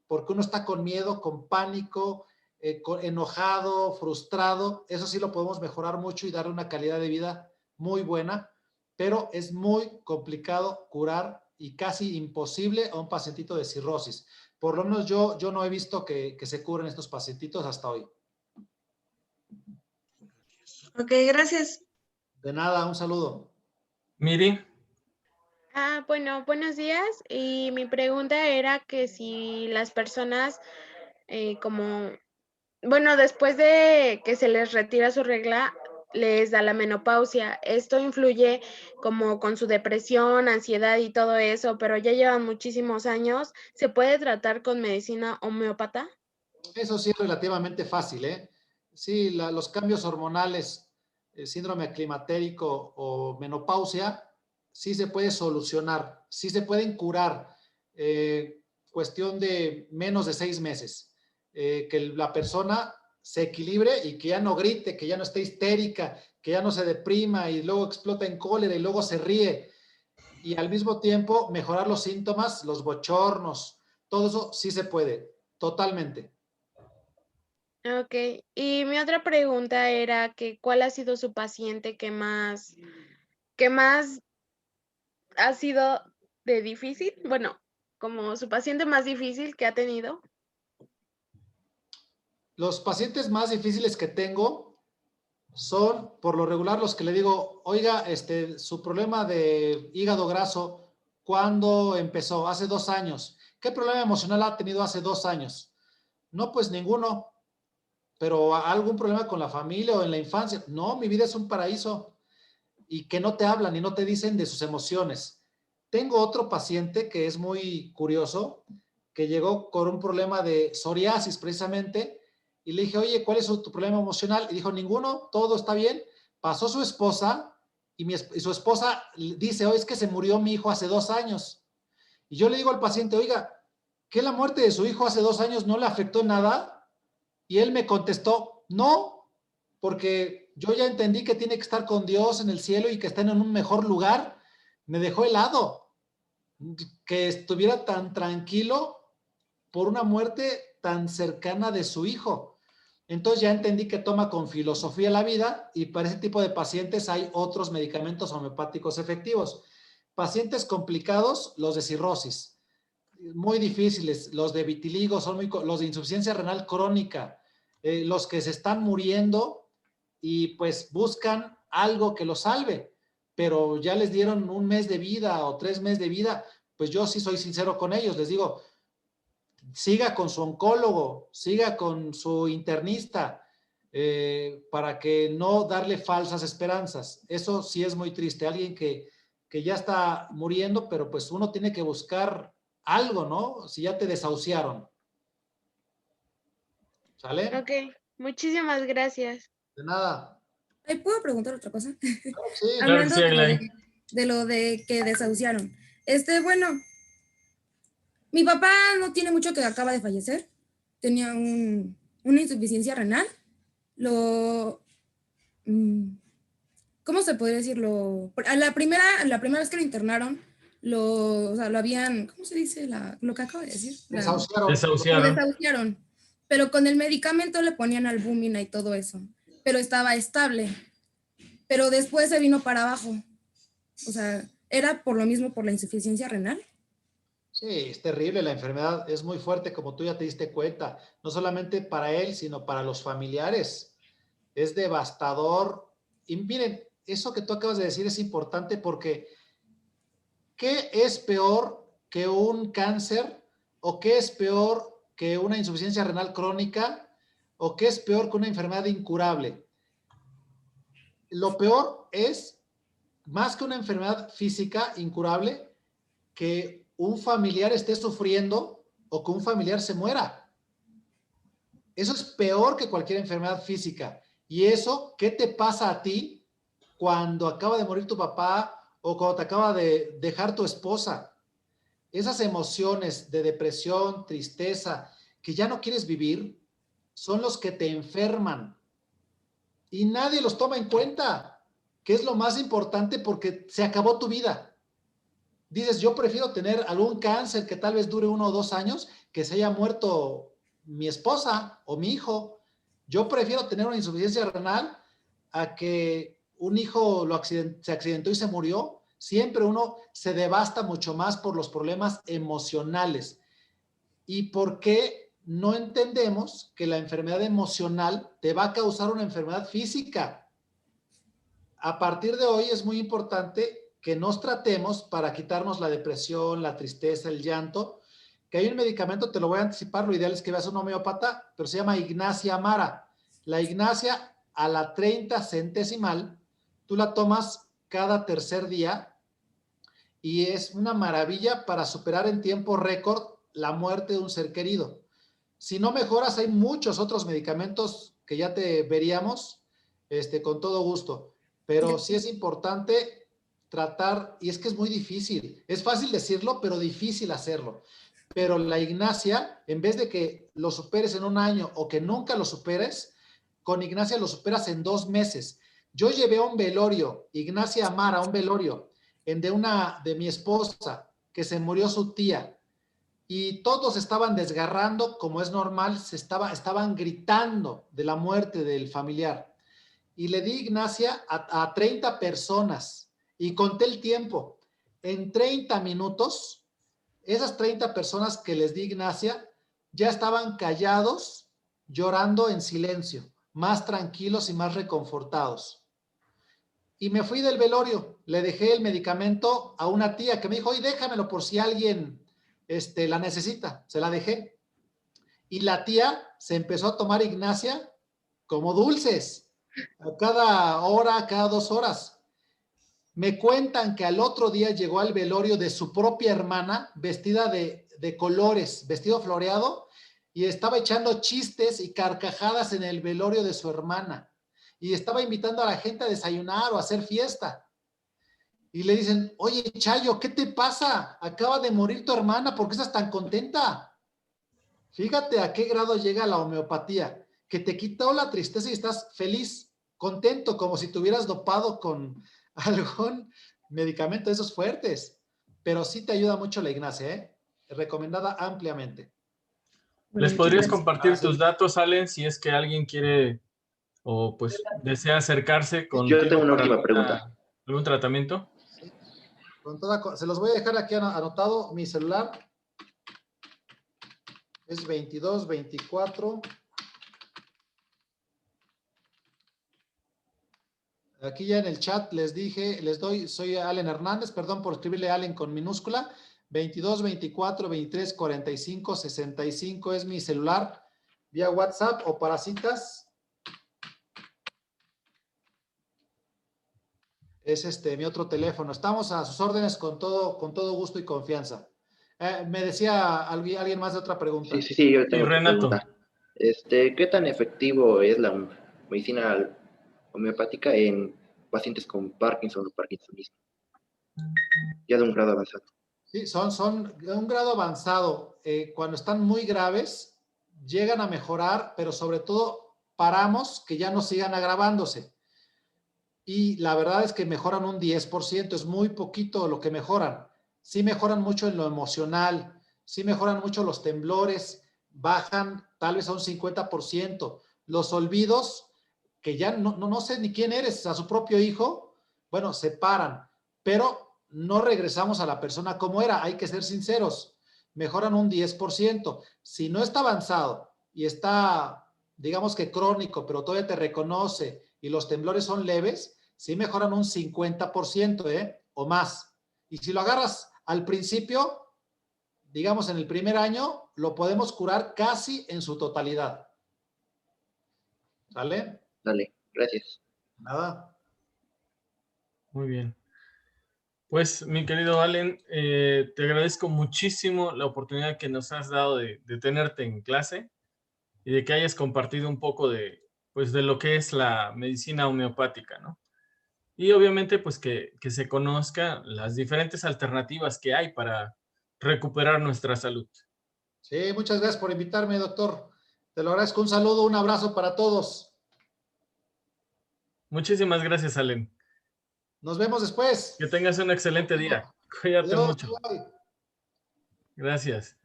porque uno está con miedo, con pánico, enojado, frustrado. Eso sí lo podemos mejorar mucho y darle una calidad de vida muy buena, pero es muy complicado curar y casi imposible a un pacientito de cirrosis. Por lo menos yo no he visto que se curen estos pacientitos hasta hoy. Ok, gracias. De nada, un saludo. Miri. Bueno, buenos días. Y mi pregunta era que si las personas bueno, después de que se les retira su regla, les da la menopausia. Esto influye como con su depresión, ansiedad y todo eso, pero ya llevan muchísimos años. ¿Se puede tratar con medicina homeópata? Eso sí es relativamente fácil, ¿eh? Sí, los cambios hormonales, síndrome climatérico o menopausia, sí se puede solucionar, sí se pueden curar. Cuestión de menos de 6 meses. Que la persona se equilibre y que ya no grite, que ya no esté histérica, que ya no se deprima y luego explota en cólera y luego se ríe. Y al mismo tiempo mejorar los síntomas, los bochornos, todo eso sí se puede, totalmente. Ok. Y mi otra pregunta era que ¿cuál ha sido su paciente que más ha sido de difícil? Bueno, como su paciente más difícil que ha tenido. Los pacientes más difíciles que tengo son, por lo regular, los que le digo, oiga, su problema de hígado graso, ¿cuándo empezó? Hace 2 años. ¿Qué problema emocional ha tenido hace 2 años? No, pues ninguno. ¿Pero algún problema con la familia o en la infancia? No, mi vida es un paraíso. Y que no te hablan y no te dicen de sus emociones. Tengo otro paciente que es muy curioso, que llegó con un problema de psoriasis precisamente, y le dije, oye, ¿cuál es tu problema emocional? Y dijo, ninguno, todo está bien. Pasó su esposa, y su esposa dice, oye, es que se murió mi hijo hace 2 años. Y yo le digo al paciente, oiga, ¿que la muerte de su hijo hace 2 años no le afectó en nada? Y él me contestó, no, porque yo ya entendí que tiene que estar con Dios en el cielo y que están en un mejor lugar. Me dejó helado que estuviera tan tranquilo por una muerte tan cercana de su hijo. Entonces ya entendí que toma con filosofía la vida, y para ese tipo de pacientes hay otros medicamentos homeopáticos efectivos. Pacientes complicados, los de cirrosis, muy difíciles, los de vitiligo, los de insuficiencia renal crónica, los que se están muriendo y pues buscan algo que los salve, pero ya les dieron 1 mes de vida o 3 meses de vida. Pues yo sí soy sincero con ellos, les digo, siga con su oncólogo, siga con su internista, para que no darle falsas esperanzas. Eso sí es muy triste, alguien que ya está muriendo, pero pues uno tiene que buscar algo, ¿no? Si ya te desahuciaron. ¿Sale? Ok, muchísimas gracias. De nada. ¿Puedo preguntar otra cosa? Claro que sí. Claro que Hablando sí, de Aglaé. lo de que desahuciaron. Bueno, mi papá no tiene mucho que acaba de fallecer. Tenía una insuficiencia renal. ¿Cómo se podría decirlo? La primera vez que lo internaron, o sea, lo habían, ¿cómo se dice? Lo que acabo de decir. Lo Desahuciaron. desahuciaron. Pero con el medicamento le ponían albúmina y todo eso. Pero estaba estable. Pero después se vino para abajo. O sea, ¿era por lo mismo, por la insuficiencia renal? Sí, es terrible, la enfermedad es muy fuerte, como tú ya te diste cuenta, no solamente para él, sino para los familiares. Es devastador. Y miren, eso que tú acabas de decir es importante porque ¿qué es peor que un cáncer? ¿O qué es peor que una insuficiencia renal crónica? ¿O qué es peor que una enfermedad incurable? Lo peor es, más que una enfermedad física incurable, que un familiar esté sufriendo o que un familiar se muera. Eso es peor que cualquier enfermedad física. Y eso, ¿qué te pasa a ti cuando acaba de morir tu papá o cuando te acaba de dejar tu esposa? Esas emociones de depresión, tristeza, que ya no quieres vivir, son los que te enferman. Y nadie los toma en cuenta, que es lo más importante porque se acabó tu vida. Dices, yo prefiero tener algún cáncer que tal vez dure 1 o 2 años, que se haya muerto mi esposa o mi hijo. Yo prefiero tener una insuficiencia renal a que un hijo se accidentó y se murió. Siempre uno se devasta mucho más por los problemas emocionales. ¿Y por qué no entendemos que la enfermedad emocional te va a causar una enfermedad física? A partir de hoy es muy importante que nos tratemos para quitarnos la depresión, la tristeza, el llanto, que hay un medicamento, te lo voy a anticipar, lo ideal es que veas un homeópata, pero se llama Ignacia Amara. La Ignacia a la 30 centesimal, tú la tomas cada tercer día y es una maravilla para superar en tiempo récord la muerte de un ser querido. Si no mejoras, hay muchos otros medicamentos que ya te veríamos con todo gusto, pero sí es importante tratar, y es que es muy difícil, es fácil decirlo, pero difícil hacerlo. Pero la Ignacia, en vez de que lo superes en 1 año o que nunca lo superes, con Ignacia lo superas en 2 meses. Yo llevé a un velorio, Ignacia Amara, a un velorio, de mi esposa, que se murió su tía, y todos estaban desgarrando, como es normal, estaban gritando de la muerte del familiar. Y le di Ignacia a 30 personas y conté el tiempo. en 30 minutos, esas 30 personas que les di Ignacia ya estaban callados, llorando en silencio, más tranquilos y más reconfortados. Y me fui del velorio, le dejé el medicamento a una tía que me dijo, oye, déjamelo por si alguien la necesita. Se la dejé. Y la tía se empezó a tomar Ignacia como dulces, a cada hora, cada 2 horas. Me cuentan que al otro día llegó al velorio de su propia hermana, vestida de colores, vestido floreado, y estaba echando chistes y carcajadas en el velorio de su hermana. Y estaba invitando a la gente a desayunar o a hacer fiesta. Y le dicen, oye, Chayo, ¿qué te pasa? Acaba de morir tu hermana, ¿por qué estás tan contenta? Fíjate a qué grado llega la homeopatía, que te quitó la tristeza y estás feliz, contento, como si te hubieras dopado con algún medicamento de esos fuertes. Pero sí te ayuda mucho la Ignacia, ¿eh? Recomendada ampliamente. ¿Les podrías compartir tus datos, Allen, si es que alguien quiere o pues desea acercarse contigo? Yo tengo una para última pregunta. ¿Algún tratamiento? Se los voy a dejar aquí anotado. Mi celular es 22 24. Aquí ya en el chat les dije, soy Allen Hernández, perdón por escribirle Allen con minúscula. 22 24 23 45 65 es mi celular vía WhatsApp o para citas. Es mi otro teléfono. Estamos a sus órdenes con todo gusto y confianza. Me decía alguien más de otra pregunta. Sí, yo tengo otra Renato. pregunta. ¿Qué tan efectivo es la medicina homeopática en pacientes con Parkinson o Parkinsonismo? Ya de un grado avanzado. Sí, son de un grado avanzado. Cuando están muy graves, llegan a mejorar, pero sobre todo paramos que ya no sigan agravándose. Y la verdad es que mejoran un 10%, es muy poquito lo que mejoran. Sí mejoran mucho en lo emocional, sí mejoran mucho los temblores, bajan tal vez a un 50%. Los olvidos, que ya no sé ni quién eres, a su propio hijo, bueno, se paran, pero no regresamos a la persona como era, hay que ser sinceros, mejoran un 10%. Si no está avanzado y está, digamos que crónico, pero todavía te reconoce y los temblores son leves, sí mejoran un 50%, o más. Y si lo agarras al principio, digamos en el primer año, lo podemos curar casi en su totalidad. ¿Sale? Dale, gracias. Nada. Muy bien. Pues, mi querido Allen, te agradezco muchísimo la oportunidad que nos has dado de tenerte en clase y de que hayas compartido un poco de lo que es la medicina homeopática, ¿no? Y obviamente, pues, que se conozca las diferentes alternativas que hay para recuperar nuestra salud. Sí, muchas gracias por invitarme, doctor. Te lo agradezco. Un saludo, un abrazo para todos. Muchísimas gracias, Allen. Nos vemos después. Que tengas un excelente día. Cuídate Adiós, mucho. bye. Gracias.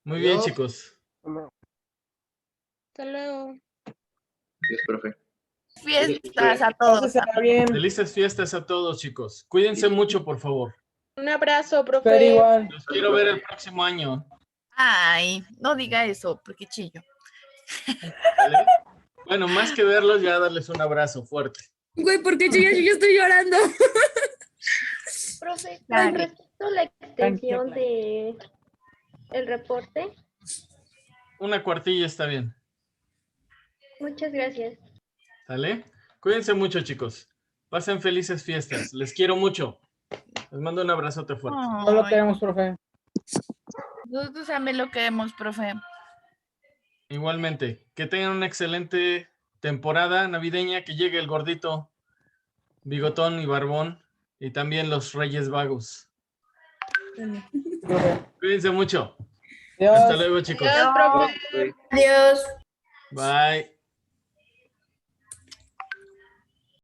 Muy Adiós. bien, chicos. Hasta luego. Dios, profe. Fiestas a todos. Pásensela bien. Felices fiestas a todos, chicos. Cuídense mucho, por favor. Un abrazo, Pero profe. igual. Los quiero ver el próximo año. Ay, no diga eso, porque chillo. ¿Vale? Bueno, más que verlos, ya darles un abrazo fuerte. Güey, ¿por qué yo ya estoy llorando? Profe, Dale. con respecto a la extensión de el reporte, Una cuartilla está bien. muchas gracias. ¿Sale? Cuídense mucho, chicos. Pasen felices fiestas. Les quiero mucho. Les mando un abrazote fuerte. No lo queremos, profe. Nosotros también lo queremos, profe. Igualmente, que tengan una excelente temporada navideña, que llegue el gordito, bigotón y barbón, y también los Reyes Vagos. Cuídense mucho. Adiós. Hasta luego, chicos. Adiós, profe. Adiós. Bye.